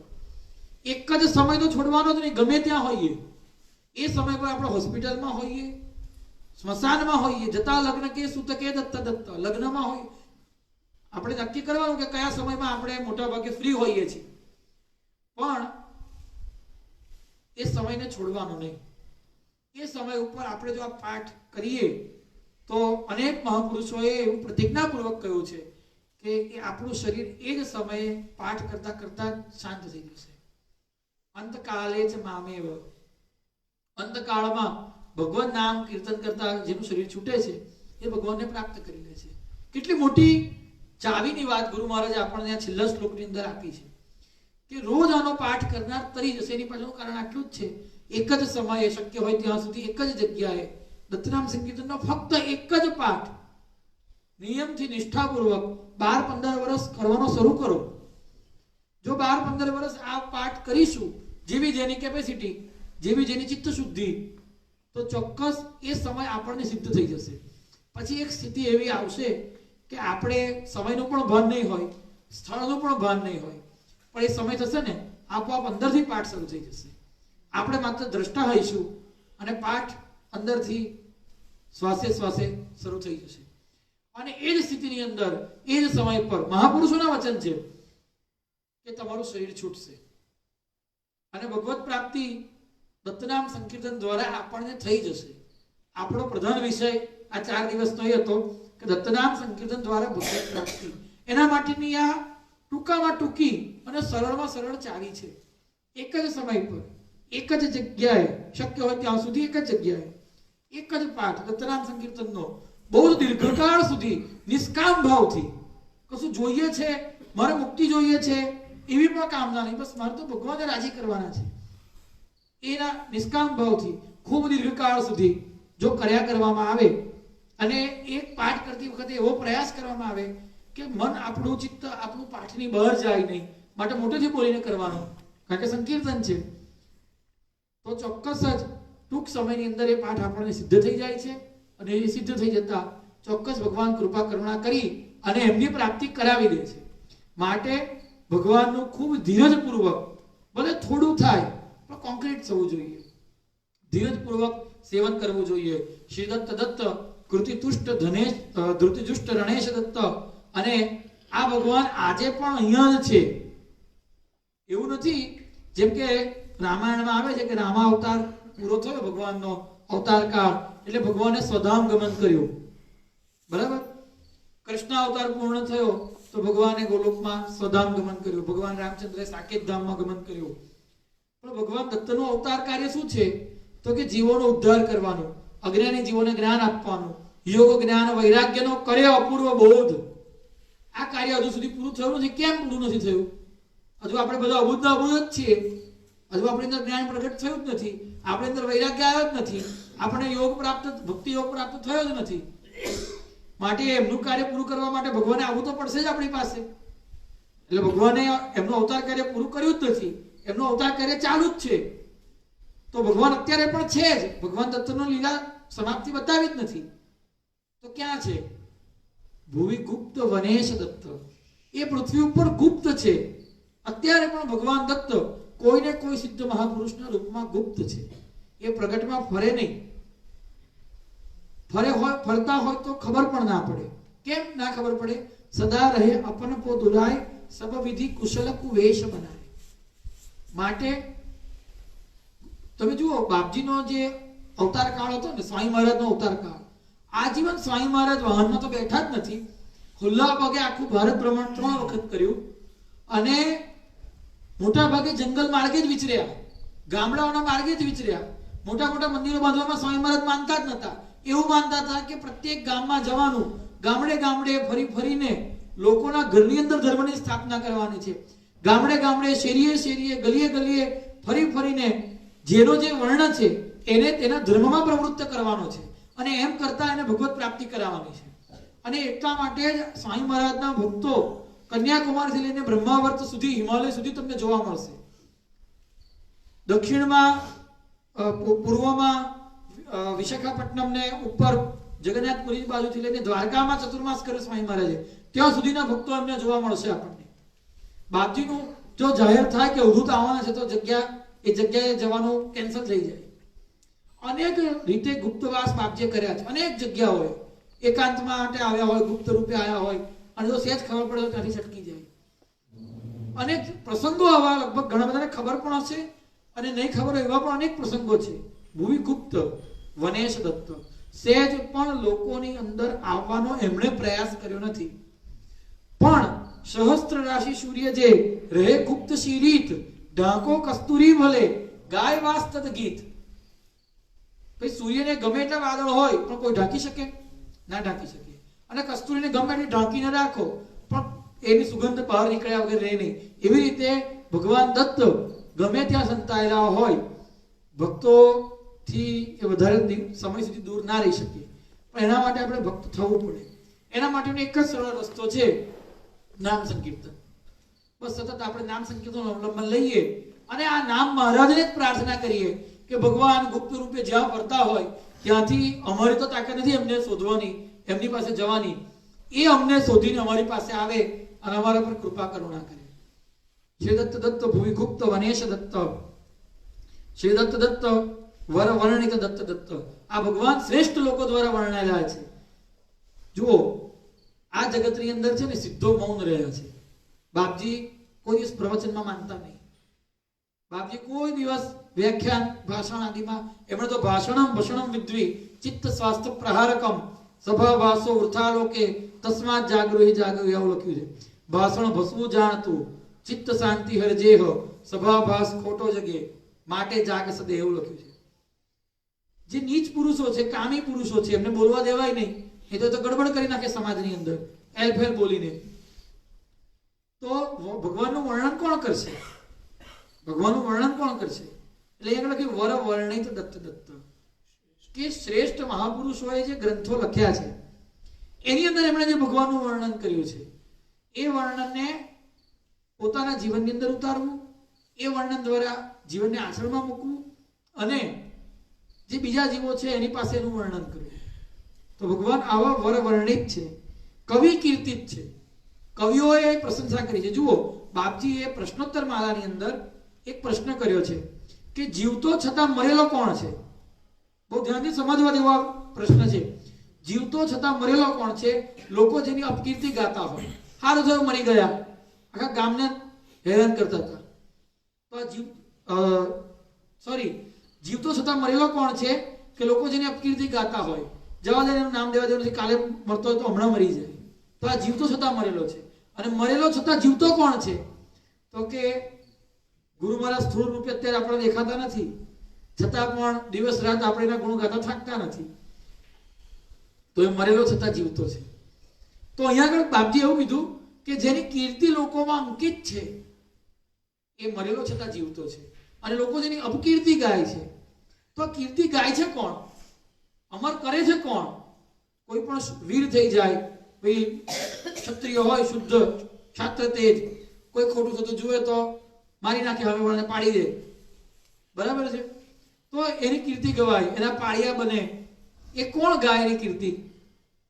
એક જ સમય તો છોડવાનો જ નહીં. ગમે ત્યાં હોઈએ એ સમય પર આપણે હોસ્પિટલમાં હોઈએ, સ્મશાનમાં હોઈએ, જતા લગ્ન કે સુત કે દત્ત દત્ત, લગ્નમાં હોઈએ, આપણે નક્કી કરવાનું કે કયા સમયમાં આપણે મોટા ભાગે ફ્રી હોઈએ છીએ, પણ એ સમયને છોડવાનો નહીં. એ સમય ઉપર આપણે જો આ પાઠ કરીએ તો અનેક મહાપુરુષોએ એવું પ્રતિજ્ઞાપૂર્વક કહ્યું છે કે આપણું શરીર એ જ સમયે પાઠ કરતા કરતા શાંત થઈ જશે. અંતકાલે જ મામેવ, અંતકાળમાં ભગવાન નામ કીર્તન કરતા જેનું શરીર છૂટે છે એ ભગવાનને પ્રાપ્ત કરી લે છે. કેટલી મોટી ચાવીની વાત ગુરુ મહારાજે આપણને આ છેલ્લા શ્લોકની અંદર આપી છે કે રોજ આનો પાઠ કરનાર તરી જશે. એની પાછળનું કારણ આટલું જ છે, એક જ સમયે શક્ય હોય ત્યાં સુધી એક જ જગ્યાએ દત્તનામ સંકીર્તનનો ફક્ત એક જ પાઠ નિયમથી નિષ્ઠાપૂર્વક 12-15 વર્ષ કરવાનો શરૂ કરો. જો 12-15 વર્ષ આ પાઠ કરીશું, જેવી જેની કેપેસિટી, જેવી જેની ચિત્ત શુદ્ધિ, તો ચોક્કસ એ સમય આપણને સિદ્ધ થઈ જશે. પછી એક સ્થિતિ એવી આવશે કે આપણે સમયનું પણ ભાન નહીં હોય, સ્થળનું પણ ભાન નહીં હોય, પણ એ સમય થશે ને આપોઆપ અંદરથી પાઠ શરૂ થઈ જશે. આપણે માત્ર દ્રષ્ટા હોઈશું અને પાઠ અંદરથી શ્વાસે શ્વાસે શરૂ થઈ જશે. અને એ જ સ્થિતિની અંદર એ જ સમય પર મહાપુરુષોના વચન છે કે તમારું શરીર છૂટશે અને ભગવત પ્રાપ્તિ દત્તનામ સંકીર્તન દ્વારા આપણને થઈ જશે. આપણો પ્રધાન વિષય આ 4 દિવસનો એ હતો કે દત્તનામ સંકીર્તન દ્વારા ભગવત પ્રાપ્તિ. એના માટેની આ ટૂંકામાં ટૂંકી અને સરળમાં સરળ ચાવી છે. એક જ સમય પર એક જ જગ્યાએ, શક્ય હોય ત્યાં સુધી એક જ જગ્યાએ એક જ પાઠ દત્તનામ સંકીર્તનનો બહુ દીર્ઘકાળ સુધી નિષ્કામ ભાવથી, કશું જોઈએ છે, મારે મુક્તિ જોઈએ છે એવી પણ કામના નહીં, બસ મારે તો ભગવાનને રાજી કરવાના છે, એના નિષ્કામ ભાવથી ખૂબ દીર્ઘકાળ સુધી જો કર્યા કરવામાં આવે અને એક પાઠ કરતી વખતે એવો પ્રયાસ કરવામાં આવે કે મન આપણું, ચિત્ત આપણું પાઠની બહાર જાય નહીં, માટે મોટેથી બોલીને કરવાનું, કારણ કે સંકીર્તન છે, તો ચોક્કસ જ ટૂંક સમયની અંદર એ પાઠ આપણને સિદ્ધ થઈ જાય છે અને એ સિદ્ધ થઈ જતા ચોક્કસ ભગવાન કૃપા કરુણા કરી અને એમની પ્રાપ્તિ કરાવી દે છે. માટે ભગવાનનું ખૂબ ધીરજપૂર્વક, ભલે થોડું થાય પણ કોન્ક્રીટ થવું જોઈએ, ધીરજપૂર્વક સેવન કરવું જોઈએ. શ્રી દત્ત કૃતિતુષ્ટ ધનેશ ધૃતિજુષ્ટ રણેશ દત્ત, અને આ ભગવાન આજે પણ અહીંયા જ છે, એવું નથી જેમ કે રામાયણમાં આવે છે કે રામા અવતાર પૂરો થયો, ભગવાનનો અવતાર કાળ એટલે ભગવાને સ્વધામ ગમન કર્યું, બરાબર. કૃષ્ણ અવતાર પૂર્ણ થયો તો ભગવાને ગોલોકમાં સ્વધામ ગમન કર્યું, ભગવાન રામચંદ્રે સાકેત ધામમાં ગમન કર્યું. પણ ભગવાન દત્તનું અવતાર કાર્ય શું છે તો કે જીવોનો ઉદ્ધાર કરવાનો, અજ્ઞાની જીવોને જ્ઞાન આપવાનું, યોગ જ્ઞાન વૈરાગ્યનો કરે અપૂર્વ બોધ. આ કાર્ય હજુ સુધી પૂરું થયું નથી. કેમ પૂરું નથી થયું? હજુ આપણે બધા અબુદ્ધ જ છીએ, હજુ આપણી અંદર જ્ઞાન પ્રગટ થયું જ નથી, આપણી અંદર વૈરાગ્ય આવ્યો જ નથી, આપણે યોગ પ્રાપ્ત, ભક્તિ યોગ પ્રાપ્ત થયો જ નથી. માટે એમનું કાર્ય પૂરું કરવા માટે ભગવાને આવવું તો પડશે જ આપણી પાસે. એટલે ભગવાને એમનું અવતાર કાર્ય પૂરું કર્યું જ નથી, એમનું અવતાર કાર્ય ચાલુ જ છે. તો ભગવાન અત્યારે પણ છે જ, ભગવાન દત્તનો લીલા સમાપ્તિ બતાવી જ નથી. તો ક્યાં છે? ભુવિ ગુપ્ત વનેશ દત્ત, એ પૃથ્વી ઉપર ગુપ્ત છે. અત્યારે પણ ભગવાન દત્ત કોઈને કોઈ સિદ્ધ મહાપુરુષના રૂપમાં ગુપ્ત છે, એ પ્રગટમાં ફરે નહીં. ફરતા હોય તો ખબર પણ ના પડે. કેમ ના ખબર પડે? સદા રહે અપન પો દુરાય, સબ વિધિ કુશલ કુવેશ બનાય. માટે તમે જુઓ, બાપજીનો જે અવતાર કાળ હતો ને, સ્વામી મહારાજનો અવતાર કાળ, આજીવન સ્વામી મહારાજ વાહનમાં તો બેઠા જ નથી, ખુલ્લા પગે આખું ભારત ભ્રમણ 3 વખત કર્યું અને મોટા ભાગે જંગલ માર્ગે જ વિચર્યા, ગામડાઓના માર્ગે જ વિચર્યા. મોટા મોટા મંદિરો બાંધવામાં સ્વામી મહારાજ માનતા જ નતા. એવું માનતા હતા કે પ્રત્યેક ગામમાં જવાનું, ગામડે ગામડે ફરીને લોકોના ઘરની અંદર ધર્મની સ્થાપના કરવાની છે. ગામડે ગામડે, શેરીએ શેરીએ, ગલીએ ગલીએ ફરીને જેનો જે વર્ણ છે એને તેના ધર્મમાં પ્રવૃત્ત કરવાનો છે અને એમ કરતા એને ભગવત પ્રાપ્તિ કરાવવાની છે. અને એટલા માટે જ સ્વામી મહારાજના ભક્તો કન્યાકુમારીથી લઈને બ્રહ્માવર્ત સુધી, હિમાલય સુધી તમને જોવા મળશે. દક્ષિણમાં, પૂર્વમાં વિશાખાપટ્ટનમ ને ઉપર જગન્નાથપુરી બાજુથી લઈને દ્વારકામાં ચતુર્માસ કર્યો સ્વામી મહારાજે, ત્યાં સુધીના ભક્તો એમને જોવા મળશે આપણને. બાપજીનું જો જાહેર થાય કે અવધૂત આવવાના છે તો એ જગ્યાએ જવાનું કેન્સલ થઈ જાય. અનેક રીતે ગુપ્તવાસ બાપજીએ કર્યા છે, અનેક જગ્યાઓએ એકાંતમાં માટે આવ્યા હોય, ગુપ્ત રૂપે આવ્યા હોય, અને જો સહેજ ખબર પડે તો ત્યાંથી છટકી જાય. અનેક પ્રસંગો આવા લગભગ ઘણા બધાને ખબર પણ હશે અને નહીં ખબર હોય એવા પણ અનેક પ્રસંગો છે. ભુવિ ગુપ્ત વનેશ દત્ત, સહેજ પણ લોકોની અંદર આવવાનો એમણે પ્રયાસ કર્યો નથી. પણ સહસ્ત્ર રાશિ સૂર્ય જે રહે ગુપ્ત શિરીત, ઢાંકો કસ્તુરી ભલે ગાય વાસ્તત ગીત. ભાઈ સૂર્યને ગમે એટલા વાદળ હોય પણ કોઈ ઢાંકી શકે? ના ઢાંકી શકે. અને કસ્તુરીને ગમે એટલી ઢાંકીને રાખો પણ એની સુગંધ બહાર નીકળ્યા વગર રહે નહીં. એવી રીતે ભગવાન દત્ત ગમે ત્યાં સંતાયેલા હોય, ભક્તોથી એ વધારે સમય સુધી દૂર ના રહી શકે. પણ એના માટે આપણે ભક્ત થવું પડે. એના માટેનો એક જ સરળ રસ્તો છે, નામ સંકીર્તન. બસ સતત આપણે નામ સંકીર્તન અવલંબન લઈએ અને આ નામ મહારાજને જ પ્રાર્થના કરીએ કે ભગવાન ગુપ્ત રૂપે જ્યાં ફરતા હોય ત્યાંથી અમારી તો તાકાત નથી એમને શોધવાની, એમની પાસે જવાની. એ અમને શોધીને અમારી પાસે આવે અને અમારા પર કૃપા કરુણા કરે. શ્રી દત્ત ભુવિ ગુપ્ત વનેશ દત્ત, શ્રી દત્ત વર વર્ણિત દત્ત. આ ભગવાન શ્રેષ્ઠ લોકો દ્વારા વર્ણવેલા છે. જુઓ, આ જગતની અંદર છે ને સિદ્ધો મૌન રહ્યા છે. બાપજી કોઈ દિવસ પ્રવચનમાં માનતા નહીં. બાપજી કોઈ દિવસ વ્યાખ્યાન, ભાષણ આદિમાં એમણે તો ભાષણમ ભષણમ વિદ્વી ચિત્ત સ્વાસ્થ્ય પ્રહારકમ સભા ભાષો વૃથાલોકે તસ્માત જાગૃહી જાગૃહી એવું લખ્યું છે. ભાષણ ભસવું જાણતું, ચિત્ત શાંતિ હરજેહ, સભા ભાષ ખોટો જગે માટે જાગ સદે એવું લખ્યું છે. જે નીચ પુરુષો છે, કામી પુરુષો છે, એમને બોલવા દેવાય નહીં. એ તો ગડબડ કરી નાખે સમાજની અંદર એલફેલ બોલીને. તો ભગવાનનું વર્ણન કોણ કરશે? ભગવાનનું વર્ણન કોણ કરશે? એટલે અહીંયા લખ્યું વર વર્ણિત દત્ત દત્ત, કે શ્રેષ્ઠ મહાપુરુષોએ જે ગ્રંથો લખ્યા છે એની અંદર એમણે જે ભગવાનનું વર્ણન કર્યું છે એ વર્ણનને પોતાના જીવનની અંદર ઉતારવું, એ વર્ણન દ્વારા જીવનને આચરણમાં મૂકવું અને જે બીજા જીવો છે એની પાસે એનું વર્ણન કરવું. તો ભગવાન આવા વર વર્ણિત છે, કવિ કીર્તિત છે. કવિઓએ પ્રશંસા કરી છે. જુઓ, બાપજીએ પ્રશ્નોત્તર માળાની અંદર એક પ્રશ્ન કર્યો છે કે જીવતો છતાં મરેલો કોણ છે? બહુ ધ્યાનથી સમજવા જેવો પ્રશ્ન છે. જીવતો છતાં મરેલો કોણ છે? લોકો જેની અપકીર્તિ ગાતા હોય, સારું થયું મરી ગયા, આખા ગામને હેરાન કરતા હતા. તો જીવતો છતાં મરેલો કોણ છે? કે લોકો જેની અપકીર્તિ ગાતા હોય, જવા દે એનું નામ દેવા દેવું નથી, કાલે મરતો હોય તો હમણાં મરી જાય. તો આ જીવતો છતાં મરેલો છે. અને મરેલો છતાં જીવતો કોણ છે? તો કે ગુરુ મહારાજ સ્થૂળ રૂપે અત્યારે આપણે દેખાતા નથી, છતાં પણ દિવસ રાત આપણે એના ગુણ ગાતા થાકતા નથી. તો એ મરેલો છતાં જીવતો છે. તો અહીંયા આગળ બાપજી એવું કીધું કે જેની કીર્તિ લોકોમાં અંકિત છે એ મરેલો છતાં જીવતો છે. અને લોકો જેની અપકીર્તિ ગાય છે, તો કીર્તિ ગાય છે કોણ? અમર કરે છે કોણ? કોઈ પણ વીર થઈ જાય, ભાઈ ક્ષત્રિય હોય, શુદ્ધ ક્ષાત્ર તેજ, કોઈ ખોટું થતું જુએ તો મારી નાખે, હવે વળને પાડી દે, બરાબર છે? તો એની કીર્તિ ગવાય, એના પાળિયા બને. એ કોણ ગાય એની કીર્તિ?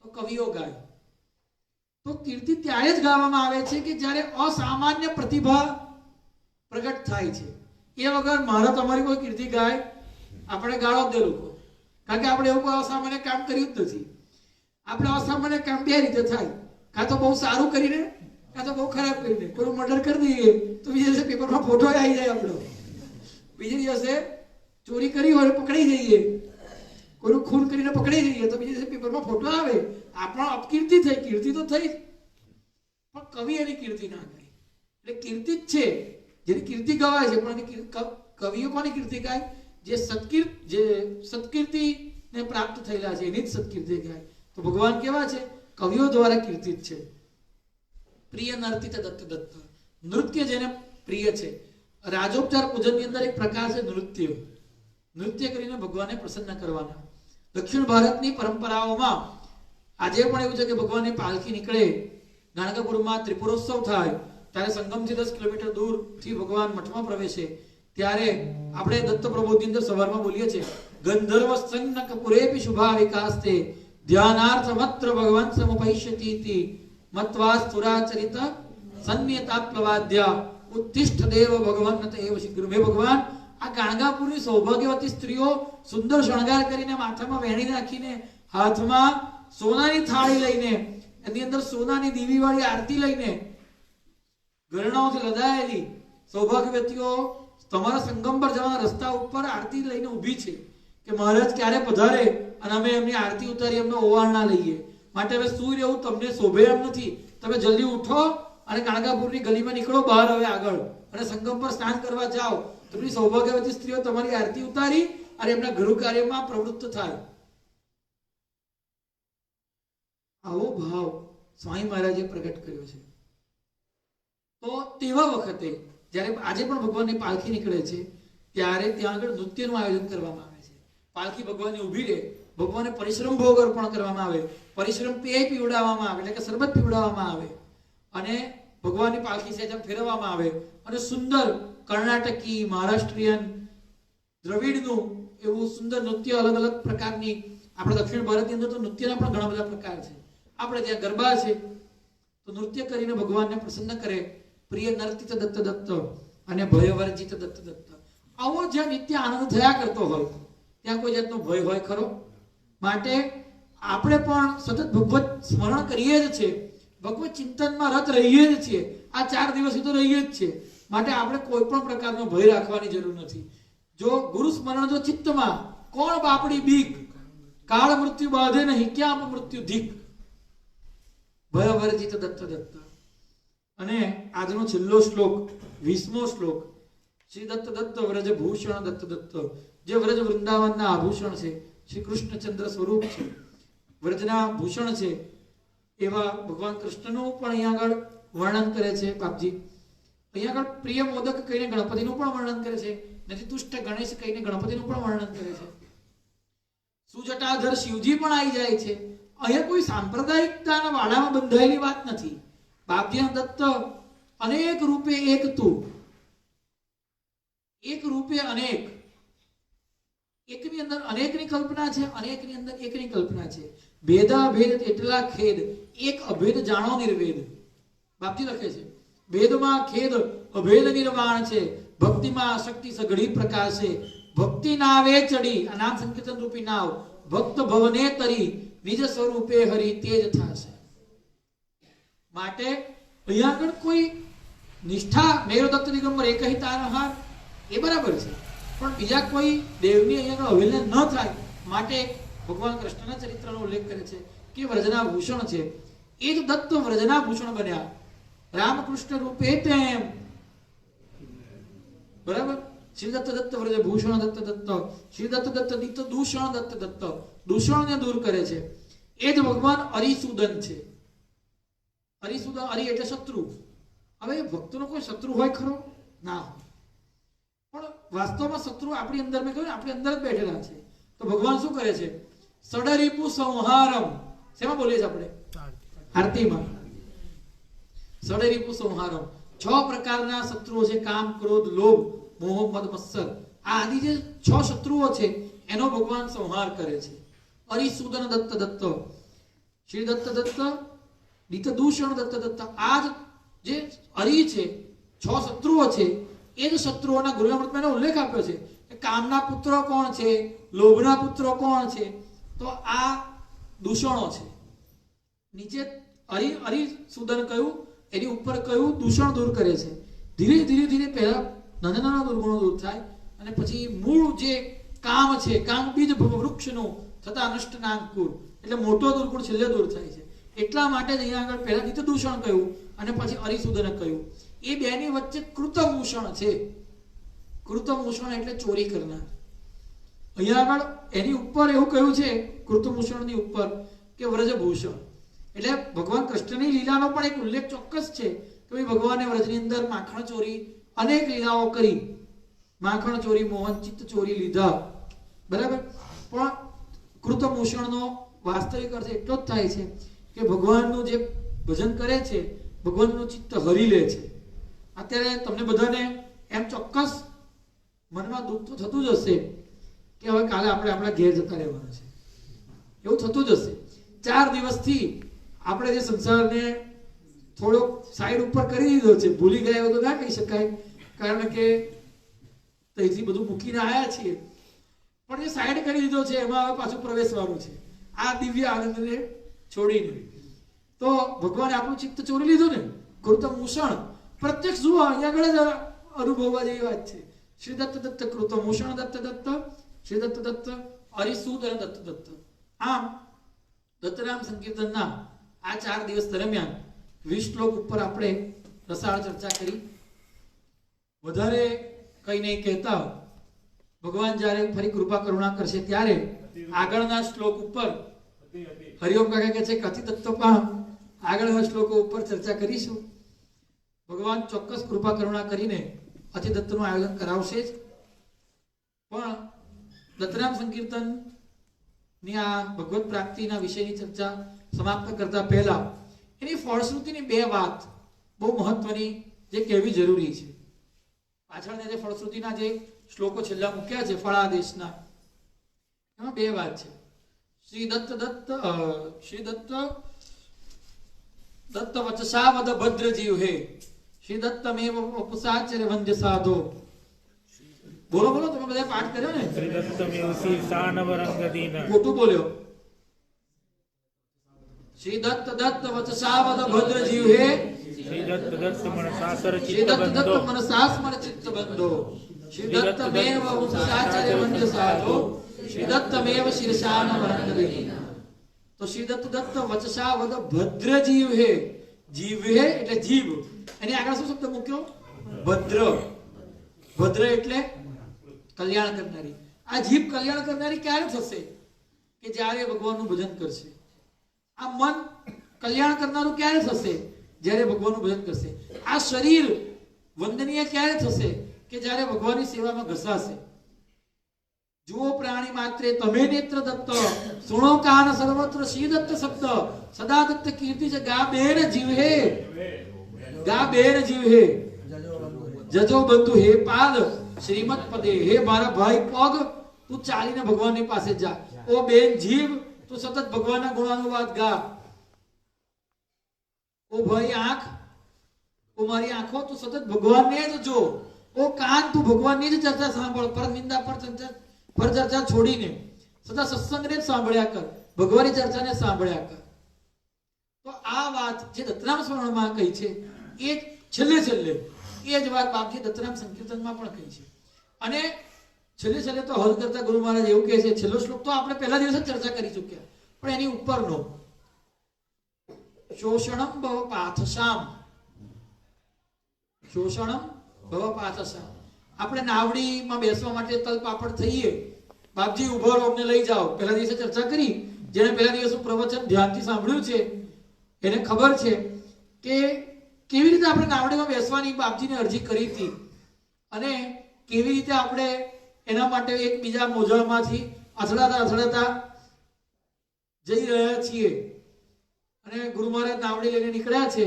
તો કવિઓ ગાય. તો કીર્તિ ત્યારે જ ગાવામાં આવે છે કે જ્યારે અસામાન્ય પ્રતિભા પ્રગટ થાય છે. એ વગર મારા તમારી કોઈ કીર્તિ ગાય આપણે ગાળો દે લોકો, કારણ કે આપણે એવું કોઈ અસામાન્ય કામ કર્યું જ નથી. આપણે અસામાન્ય કામ બે રીતે થાય, કાં તો બહુ સારું કરીને, કાં તો બહુ ખરાબ કરીને. કોઈ મર્ડર કરી દઈએ તો બીજા દિવસે પેપરમાં ફોટો આવી જાય આપણો, બીજા દિવસે ચોરી કરી હોય પકડી જઈએ, કોઈનું ખૂન કરીને પકડી જઈએ તો બીજા દિવસે પેપરમાં ફોટો આવે. આપણો અપકીર્તિ થઈ, કીર્તિ તો થઈ, પણ કવિ એની કીર્તિ ના ગાય. એટલે કીર્તિ જ છે જેની કીર્તિ ગવાય છે, પણ કવિઓ કોની કીર્તિ ગાય? જે સત્કીર્તિને પ્રાપ્ત થયેલા છે એની જ સત્કીર્તિ ગાય. તો ભગવાન કેવા છે? કવિઓ દ્વારા કીર્તિત છે. પ્રિય નર્તિત દત્ત દત્ત, નૃત્ય જેને પ્રિય છે. રાજોપચાર પૂજનની અંદર એક પ્રકાર છે નૃત્ય. નૃત્ય કરીને ભગવાનને પ્રસન્ન કરવાના. દક્ષિણ ભારતની પરંપરાઓમાં આજે પણ એવું છે કે ભગવાનની પાલખી નીકળે, ગાણગાપુરમાં ત્રિપુરોત્સવ થાય, ત્યારે સંગમથી 10 કિલોમીટર દૂરથી ભગવાન મઠમાં પ્રવેશે. ત્યારે આપણે દત્ત પ્રબોધની અંદર સવારમાં બોલીએ છીએ, ગંધર્વ સંજ્ઞક પુરેપી શુભા વિકાસ્તે ધ્યાનાર્થ મત્ર ભગવાન સમુપૈષ્યતિ મત્વા સ્તુરાચરિત સન્યતાપ્લવાદ્યા ઉત્તિષ્ઠ દેવ ભગવાન નત એવ શીઘ્ર. હે ભગવાન, આ ગાણગાપુરની સૌભાગ્યવતી સ્ત્રીઓ સુંદર શણગાર કરીને, માથામાં વેણી નાખીને, હાથમાં સોનાની થાળી લઈને, એની અંદર સોનાની દીવીવાળી આરતી લઈને, ઘરણાઓથી લદાયેલી સૌભાગ્યવતીઓ તમારા સંગમ પર જવાના રસ્તા ઉપર આરતી લઈને ઊભી છે કે મહારાજ ક્યારે પધારે અને અમે એમની આરતી ઉતારી એમનો ઓવારણા લઈએ. માટે હવે સુઈ રહેવું તમને શોભે એમ નથી. તમે જલ્દી ઉઠો અને ગાણગાપુરની ગલીમાં નીકળો બહાર હવે આગળ, અને સંગમ પર સ્નાન કરવા જાઓ. તો સૌભાગ્યવતી સ્ત્રીઓ તમારી આરતી ઉતારી અને એમના ગૃહ કાર્યમાં પ્રવૃત્ત થાય. આવો ભાવ સ્વામી મહારાજે પ્રગટ કર્યો છે. તો તેવા વખતે જ્યારે આજે પણ ભગવાનની પાલખી નીકળે છે ત્યારે ત્યાં આગળ નૃત્યનું આયોજન કરવામાં આવે છે. પાલખી ભગવાનની ઊભી રહે, ભગવાનને પરિશ્રમ ભોગ અર્પણ કરવામાં આવે, પરિશ્રમ પેય પીવડાવવામાં આવે, એટલે કે શરબત પીવડાવવામાં આવે, અને ભગવાનની પાલખી છે ફેરવવામાં આવે, અને સુંદર કર્ણાટકી, મહારાષ્ટ્રીયન, દ્રવિડનું એવું સુંદર નૃત્ય, અલગ અલગ પ્રકારની. આપણે દક્ષિણ ભારતની અંદર તો નૃત્યના પણ ઘણા બધા પ્રકાર છે. આપણે ત્યાં ગરબા છે, તો નૃત્ય કરીને ભગવાનને પ્રસન્ન કરે. પ્રિય નર્તિત દત્ત દત્ત અને ભયવર્જિત દત્ત દત્ત. આવો જ્યાં નિત્ય આનંદ થયા કરતો હોય ત્યાં કોઈ જાતનો ભય હોય ખરો? માટે આપણે પણ સતત ભગવત સ્મરણ કરીએ જ છે, ભગવત ચિંતનમાં રત રહીએ જ છીએ. આ 4 દિવસથી તો રહીએ જ છે. માટે આપણે કોઈ પણ પ્રકારનો ભય રાખવાની જરૂર નથી. જો ગુરુ સ્મરણ જો ચિત્તમાં, કોણ બાપડી બીક, કાળ મૃત્યુ બાધે નહીં, ક્યાં મૃત્યુ ધીક. ભયવર્જિત દત્ત દત્ત. અને આજનો છેલ્લો શ્લોક, 20મો શ્લોક. શ્રી દત્ત દત્ત વ્રજ ભૂષણ દત્ત દત્ત. જે વ્રજ વૃંદાવનના આભૂષણ છે, શ્રી કૃષ્ણચંદ્ર સ્વરૂપ છે, વ્રજના ભૂષણ છે એવા ભગવાન કૃષ્ણનું પણ અહીંયા આગળ વર્ણન કરે છે બાપજી. અહીંયા આગળ પ્રિય મોદક કહીને ગણપતિનું પણ વર્ણન કરે છે, નથી તુષ્ટ ગણેશ કહીને ગણપતિનું પણ વર્ણન કરે છે. સુજટાધર શિવજી પણ આવી જાય છે. અહીંયા કોઈ સાંપ્રદાયિકતાના વાડામાં બંધાયેલી વાત નથી. બાપજી દત્ત અનેક રૂપે એક તું, એક રૂપે અનેક, એકની અંદર અનેકની કલ્પના છે, અનેકની અંદર એકની કલ્પના છે. ભેદા ભેદ એટલા ખેદ, એક અભેદ જાણો નિર્વેદ. બાપજી લખે છે ભેદમાં ખેદ અભેદ નિર્વાણ છે, ભક્તિમાં શક્તિ સઘળી પ્રકાશે. ભક્તિ નાવે ચડી, આ નામ સંકીર્તન રૂપી નાવ, ભક્ત ભવને તરી, નિજ સ્વરૂપે હરિ તેજ થાશે. માટે અહીંયા આગળ કોઈ નિષ્ઠા મેરુદત્ત દિગંબર એક હિ તારહાર એ બરાબર છે, પણ બીજા કોઈ દેવની અહીંયા અવહેલના ન થાય માટે ભગવાન કૃષ્ણના ચરિત્રનો ઉલ્લેખ કરે છે કે વ્રજના ભૂષણ છે. એ જ દત્ત વ્રજના ભૂષણ બન્યા રામકૃષ્ણ રૂપે તેમ. બરાબર. શ્રી દત્ત દત્ત વ્રજ ભૂષણ દત્ત દત્ત, શ્રી દત્ત દત્ત દિત દૂષણ દત્ત દત્ત, દૂષણને દૂર કરે છે. એ જ ભગવાન અરિસુદન છે. અરિસુદન, અરિ એટલે શત્રુ. હવે ભક્તનો કોઈ શત્રુ હોય ખરો? ના હોય. પણ વાસ્તવમાં શત્રુ આપણી અંદર, મેં કહ્યું આપણી અંદર જ બેઠેલા છે. તો ભગવાન શું કરે છે? સડરીપુ સંહારમ. શેમાં બોલીએ છીએ આપણે? આરતીમાં. સડરીપુ સંહારમ. 6 પ્રકારના શત્રુઓ છે: કામ, ક્રોધ, લોભ, મોહ, મદ, મત્સર. આ આદિ જે 6 શત્રુઓ છે એનો ભગવાન સંહાર કરે છે. અરિસુદન દત્ત દત્ત, શ્રી દત્ત દત્ત દિત દૂષણ દત્ત દત્ત. આ જે અરિ છે, 6 શત્રુઓ છે, એ જ શત્રુઓના ગુરુઅમૃતમાં ઉલ્લેખ આપ્યો છે. કામના પુત્રો કોણ છે? લોભના પુત્રો કોણ છે? તો આ દૂષણો છે. નીચે અરિસુદન કહ્યું, એની ઉપર કહ્યું દૂષણ દૂર કરે છે. ધીરે ધીરે ધીરે પહેલા નાના નાના દુર્ગુણો દૂર થાય અને પછી મૂળ જે કામ છે, કામ બીજ વૃક્ષનું થતા નષ્ટ નાંકુર, એટલે મોટો દુર્ગુણ છેલ્લે દૂર થાય છે. એટલા માટે જ અહીંયા આગળ પહેલા નિત્ય દૂષણ કહ્યું અને પછી અરિસુદન કહ્યું. એ બેની વચ્ચે કૃતભૂષણ છે. કૃતભૂષણ એટલે ચોરી કરનાર. અહીંયા આગળ એની ઉપર એવું કહ્યું છે, કૃતભૂષણની ઉપર, કે વ્રજભૂષણ. એટલે ભગવાન કૃષ્ણની લીલાનો પણ એક ઉલ્લેખ ચોક્કસ છે કે ભાઈ ભગવાને વ્રજની અંદર માખણ ચોરી, અનેક લીલાઓ કરી. માખણ ચોરી, મોહન ચિત્ત ચોરી લીધા. બરાબર. પણ કૃતભૂષણનો વાસ્તવિક અર્થ એટલો જ થાય છે કે ભગવાનનું જે ભજન કરે છે, ભગવાનનું ચિત્ત હરી લે છે. અત્યારે તમને બધાને એમ ચોક્કસ મનમાં દુઃખ તો થતું જ હશે કે હવે કાલે આપણે આપણા ઘેર જતા રહેવાના છે. એવું થતું જ હશે. 4 દિવસથી આપણે જે સંસારને થોડોક સાઈડ ઉપર કરી દીધો છે, ભૂલી ગયા એવું તો ના કહી શકાય, કારણ કે ત્યાંથી બધું મૂકીને આવ્યા છીએ, પણ જે સાઈડ કરી દીધો છે એમાં હવે પાછું પ્રવેશવાનું છે, આ દિવ્ય આનંદને છોડીને. તો ભગવાને આપણું ચિત્ત ચોરી લીધું ને. કૃતભૂષણ પ્રત્યક્ષ જુઓ, અહીંયા આગળ જ અનુભવવા જેવી વાત છે. શ્રી દત્ત દત્ત કૃતભૂષણ દત્ત દત્ત, શ્રી દત્ત દત્ત અરિસુદન દત્ત દત્ત. આમ દત્તનામ સંકીર્તનના આ 4 દિવસ દરમિયાન 20 શ્લોક ઉપર આપણે રસાળ ચર્ચા કરી. વધારે કઈ નહીં કહેતા, ભગવાન જ્યારે ફરી કૃપા કરુણા કરશે ત્યારે આગળના શ્લોક ઉપર હરિઓમ કાકા કહે છે કથિત તત્વમાં આગળના શ્લોકો ઉપર ચર્ચા કરીશું. ભગવાન ચોક્કસ કૃપા કરુણા કરીને અતિદત્તનું આયોજન કરાવશે જ. પણ દત્તનામ સંકીર્તન ની આ ભગવત પ્રાપ્તિના વિષયની ચર્ચા સમાપ્ત કરતા પહેલા એની ફળશ્રુતિની 2 વાત બહુ મહત્વની જે કહેવી જરૂરી છે. પાછળના જે ફળશ્રુતિના જે શ્લોકો છેલ્લા મૂક્યા છે ફળાદેશના, એમાં 2 વાત છે. શ્રી દત્ત દત્ત વચસા વદ ભદ્ર જીવ હે, શ્રી દત્તમેવ ઉપસાચર્ય વંદ્ય સાધો. બોલો બોલો, તમે બધા પાઠ કર્યો ને? શ્રી દત્તમેવ શીર્ષાનવ રંગદીન. ખોટું બોલ્યો. શ્રી દત્ત દત્ત વચસા વદ ભદ્ર જીવ હે, શ્રી દત્ત દત્ત મનસાસર ચિત્ત બંધો, મનસાસ્મર ચિત્ત બંધો, શ્રી દત્તમેવ ઉપસાચર્ય વંદ્ય સાધો, શ્રી દત્તમેવ શીર્ષાનવ રંગદીન. તો શ્રી દત્ત દત્ત વચસા વદ ભદ્ર જીવ હે. જીવ હે એટલે જીવ, એની આગળ શું શબ્દ મૂક્યો? ભદ્ર. ભદ્ર એટલે કલ્યાણ કરનારી. આ જીભ કલ્યાણ કરનારી ક્યારે થશે? કે જ્યારે ભગવાનનું ભજન કરશે. આ મન કલ્યાણ કરનારું ક્યારે થશે? જ્યારે ભગવાનનું ભજન કરશે. આ શરીર વંદનીય ક્યારે થશે? કે જ્યારે ભગવાનની સેવામાં ઘસાશે. જુઓ પ્રાણી માત્રે તમે નેત્ર દત્ત, સુણો કાન સર્વત્ર શ્રી દત્ત શબ્દ, સદા દત્ત કીર્તિ છે ગા બેન જીવે, ગા બેન જીવે. જજો બંધુ હે પાદ શ્રીમદ પદે, હે મારા ભાઈ પગ તું ચાલીને ભગવાનની પાસે જા. ઓ બેન જીવ તું સતત ભગવાનના ગુણાનુવાદ ગા. ઓ ભાઈ આંખ, ઓ મારી આંખો તું સતત ભગવાનને જ જો. ઓ કાન તું ભગવાનની જ ચર્ચા સાંભળ, પર નિંદા પર ચર્ચા છોડીને સદા સત્સંગને જ સાંભળ્યા કર, ભગવાનની ચર્ચાને સાંભળ્યા કર. તો આ વાત જે દત્તનામ સ્મરણમાં કહી છે એ છેલ્લે છેલ્લે એ જ વાત બાપજી દત્તનામ સંકીર્તનમાં પણ કહી છે. અને છેલ્લે છેલ્લે તો હલ કરતા ગુરુ મહારાજ એવું કહે છે, છેલ્લો શ્લોક તો આપણે પહેલા દિવસે ચર્ચા કરી ચૂક્યા, પણ એની ઉપરનો શોષણમ ભવ પાથશામ, શોષણમ ભવ પાથશામ. આપણે નાવડીમાં બેસવા માટે તલ પાપડ થઈએ, બાપજી ઉભા રહો અમને લઈ જાઓ. પહેલા દિવસે ચર્ચા કરી, જેને પહેલા દિવસનું પ્રવચન ધ્યાનથી સાંભળ્યું છે એને ખબર છે કે કેવી રીતે આપણે નાવડીમાં બેસવાની બાપજીને અરજી કરી હતી અને કેવી રીતે આપણે એના માટે એકબીજા મોજામાંથી અથડાતા જઈ રહ્યા છીએ. અને ગુરુ મહારાજ નાવડી લઈને નીકળ્યા છે.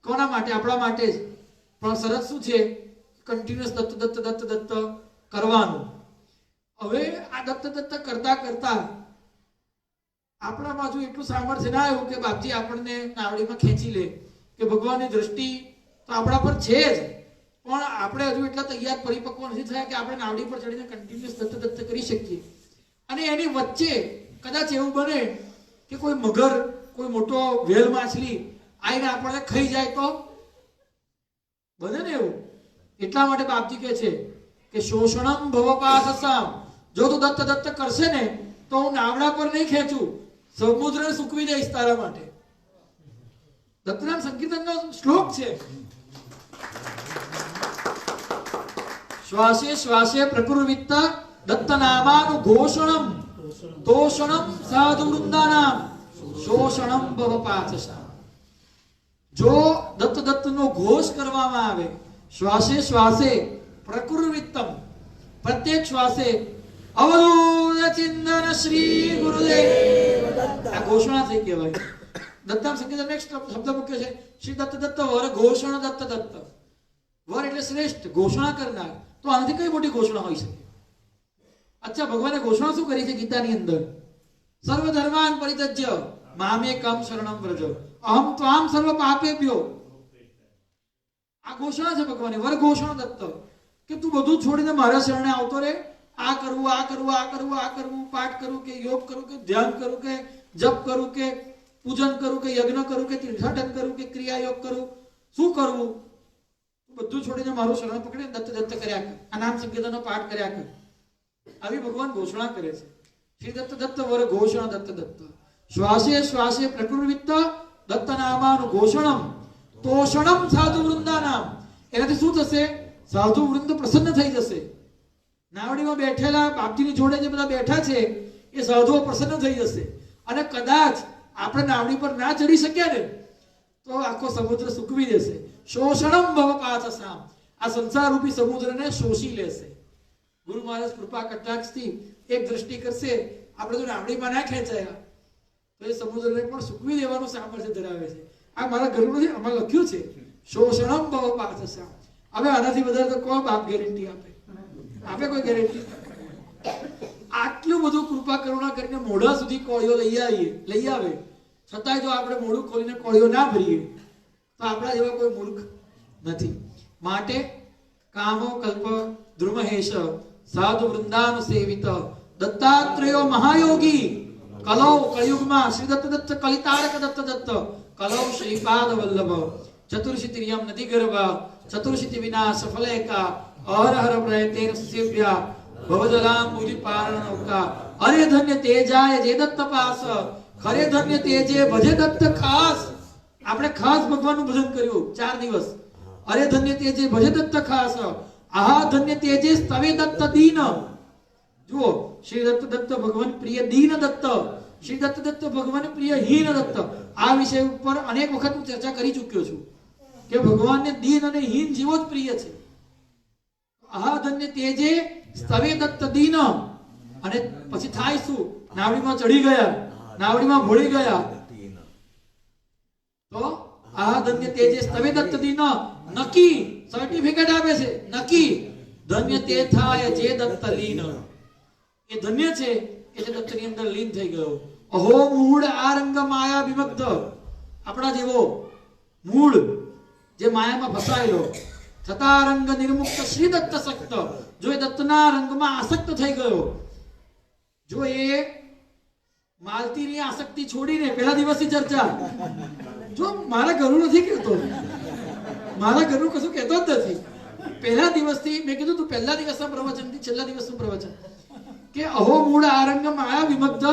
કોના માટે? આપણા માટે જ. પણ શરત શું છે? કન્ટિન્યુઅસ દત્ત દત્ત દત્ત દત્ત કરવાનું. હવે આ દત્ત દત્ત કરતા કરતા આપણા બાજુ એટલું સામર્થ્ય ના આવ્યું કે બાપજી આપણને નાવડીમાં ખેંચી લે, કે ભગવાનની દ્રષ્ટિ તો આપણા પર છે જ, પણ આપણે હજુ એટલા તૈયાર પરિપક્વ નથી થયા કે આપણે નાવડી પર ચડીને કન્ટિન્યુઅસ દત્ત દત્ત કરી શકીએ. અને એની વચ્ચે કદાચ એવું બને કે કોઈ મગર, કોઈ મોટો વેલ માછલી આવીને આપણને ખાઈ જાય તો બને ને એવું. એટલા માટે બાપજી કહે છે કે શોષણમ ભવપાસસામ, જો તું દત્ત દત્ત કરશે ને તો હું નાવડા પર નહીં ખેંચું, સમુદ્રને સૂકવી દઈશ તારા માટે. દત્તનામ સંકીર્તનનો શ્લોક છે. શ્વાસે શ્વાસે પ્રકૃવિત્ત દત્તનામાનું ઘોષણમ તોષણમ સાધુ વૃંદાનામ શોષણમ ભવપાસસામ. જો દત્ત દત્તનો ઘોષ કરવામાં આવે, શ્વાસે શ્વાસે પ્રકૃવિત્તમ, પ્રત્યેક શ્વાસે અવધૂત ચિંતન શ્રી ગુરુદેવ, આ ઘોષણા થઈ કહેવાય. દત્તનામ સંકીર્તન એક શબ્દ મૂક્યો છે, શ્રી દત્ત દત્ત વર ઘોષણ દત્ત દત્ત. વર એટલે શ્રેષ્ઠ, ઘોષણા કરનાર. તો આનાથી કઈ મોટી ઘોષણા હોઈ શકે? અચ્છા, ભગવાને ઘોષણા શું કરી છે ગીતાની અંદર? સર્વ ધર્માન પરિત્યજ્ય મામેકમ શરણમ વ્રજ અહમ ત્વામ સર્વ પાપેભ્યો. આ ઘોષણા છે ભગવાને, વર ઘોષણ દત્ત, કે તું બધું છોડીને મારા શરણે આવતો રે. આ કરવું, આ કરવું, આ કરવું, આ કરવું, પાઠ કરું કે યોગ કરું કે ધ્યાન કરું કે જપ કરું કે પૂજન કરું કે યજ્ઞ કરું કે તીર્થાટન કરું કે ક્રિયા યોગ કરું, શું કરવું? બધું છોડીને મારું શરણ પકડીને દત્ત દત્ત કર્યા કર, આ નામ સંકીર્તનનો પાઠ કર્યા કર. આવી ભગવાન ઘોષણા કરે છે. શ્રી દત્ત દત્ત વર ઘોષણ દત્ત દત્ત. શ્વાસે શ્વાસે પ્રકૃવિત્ત દત્તનામાનું ઘોષણમ તોષણમ સાધુ વૃંદાનામ. એનાથી શું થશે? સાધુ વૃંદ પ્રસન્ન થઈ જશે. નાવડીમાં બેઠેલા બાપજીની જોડે જે બધા બેઠા છે એ સાધુઓ પ્રસન્ન થઈ જશે. અને કદાચ આપણે નાવડી પર ના ચડી શક્યા ને તો આખો સમુદ્ર સૂકવી દેશે. શોષણમ ભવપાસસામ, આ સંસાર રૂપી સમુદ્રને શોષી લેશે. ગુરુ મહારાજ કૃપા કટાક્ષથી એક દ્રષ્ટિ કરશે, આપણે તો નાવડીમાં ના ખેંચાયા તો એ સમુદ્રને પણ સૂકવી દેવાનું સામર્થ્ય ધરાવે છે. આ મારા ઘરનું આમાં લખ્યું છે, શોષણમ ભવપાસસામ. હવે આનાથી વધારે તો કોણ બાપ ગેરંટી આપે? આપે કોઈ ગેરંટી? આટલું બધું કૃપા કરુણા કરીને મોઢા સુધી કોળીઓ લઈ આવે, છતાંય જો આપણે મોઢું ખોલીને કોળીઓ ના ભરીએ તો આપણા જેવા કોઈ મૂર્ખ નથી. માટે કામો કલ્પ દ્રુમહેશ સાધુ વૃંદાન સેવિત દત્તાત્રેયો મહાયોગી કલૌ કળિયુગમાં શ્રી દત્ત દત્ત કલિતારક દત્ત દત્ત કલૌ શ્રીપાદ વલ્લભ ચતુર્શિતિરિયમ નદી ગર્ભ ચતુર્શિતિ વિનાશ ફલેકા હર હર પ્રયતેર સેવ્યા ભવજલામ બુધિ પારણ નૌકા. અરે ધન્ય તેજાય જે દત્ત પાસ, ખરે ધન્ય તેજે ભજે દત્ત ખાસ. આપણે ખાસ ભગવાનનું ભજન કર્યું 4 દિવસ. અરે ધન્ય તેજે ભજે દત્ત ખાસ, આહા ધન્ય તેજે સ્તવે દત્ત દીન. જુઓ, શ્રી દત્ત ભગવાન પ્રિય દીન દત્ત, શ્રી દત્ત ભગવાન પ્રિય હીન દત્ત. આ વિષય ઉપર અનેક વખત હું ચર્ચા કરી ચૂક્યો છું કે ભગવાનને દીન અને હીન જેવો જ પ્રિય છે. આ ધન્ય તેજે સ્તવે દત્ત દીન. અને પછી થાય શું? નાવડીમાં ચડી ગયા, નાવડીમાં ભોળી ગયા. તો આ ધન્ય તેજે સ્તવે દત્ત દીન નકી સર્ટિફિકેટ આપે છે. નકી ધન્ય તે થાય જે દત્ત લીન. એ ધન્ય છે કે જે દત્તની અંદર લીન થઈ ગયો. અહો મૂળ આ રંગ માયા વિમગ્ધ. આપણા જેવો મૂળ જે માયામાં ફસાયેલો, છતાં રંગ નિર્મુક્ત શ્રી દત્ત સક્ત. જો એ દત્તના રંગમાં આસક્ત થઈ ગયો, જો એ માલતીની આસક્તિ છોડીને, પહેલા દિવસની ચર્ચા, જો મારા ઘરનું નથી કહેતો, મારા ઘરનું કશું કહેતો જ નથી. પહેલા દિવસથી મેં કીધું તું પહેલા દિવસના પ્રવચનથી છેલ્લા દિવસનું પ્રવચન કે અહો મૂળ આ રંગ માયા વિમગ્ધ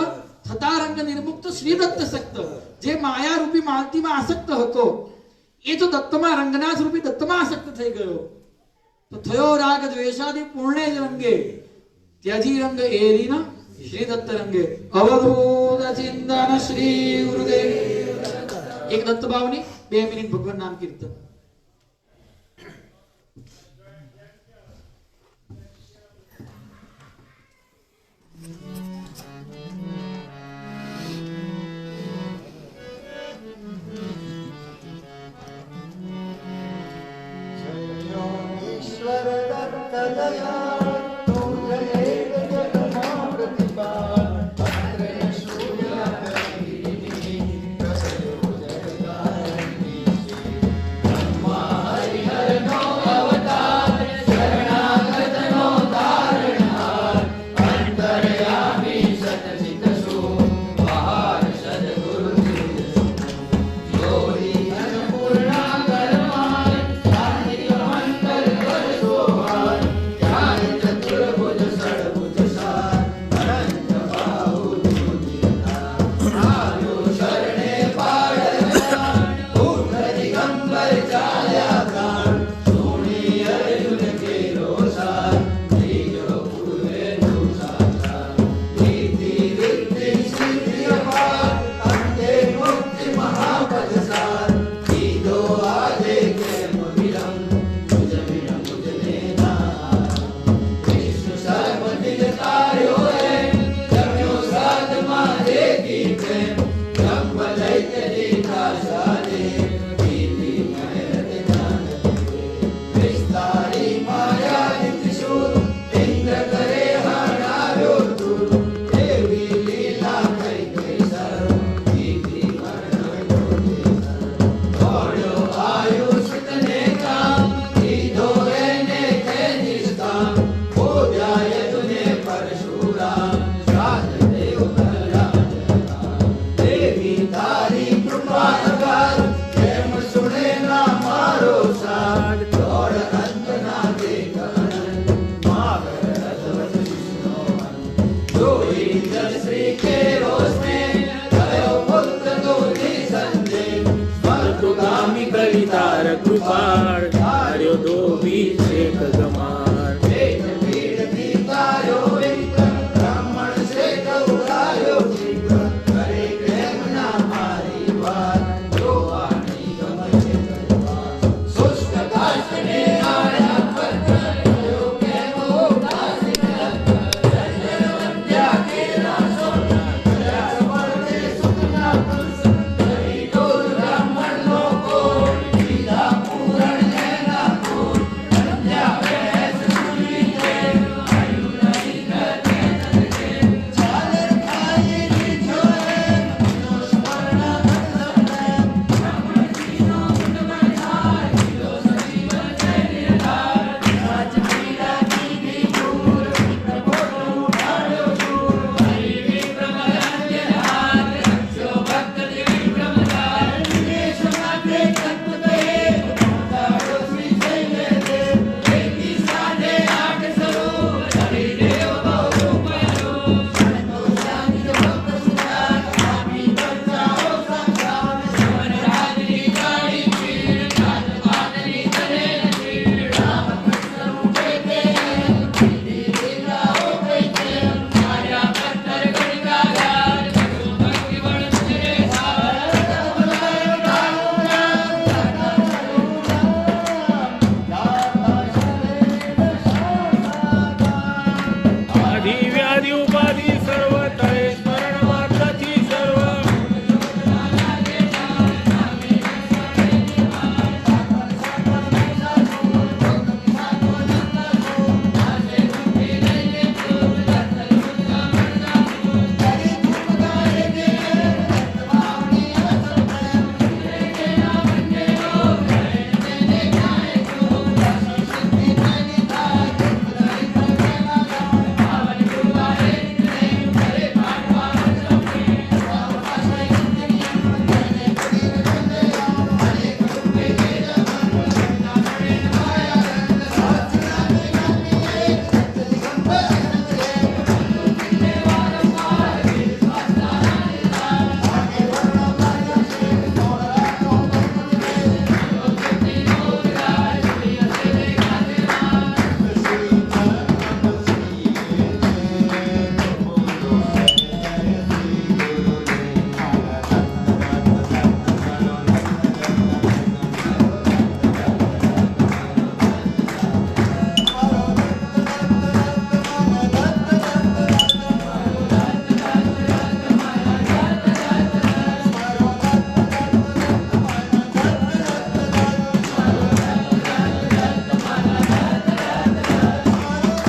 થતા રંગ નિર્મુક્ત શ્રી દત્ત સક્ત. જે માયા રૂપી માલતીમાં આસક્ત હતો, એ જો દત્તમાં રંગનાથ રૂપી દત્તમાં આસક્ત થઈ ગયો, તો થયો રાગ દ્વેષાદિ પૂર્ણે જ રંગે ત્યજી રંગ એરીના શ્રી દત્ત રંગે. અવધૂત ચિંતન શ્રી ગુરુદેવ. એક દત્ત ભાવની 2 મિનિટ ભગવાન નામ કીર્તન. કવિતાર કૃપાળ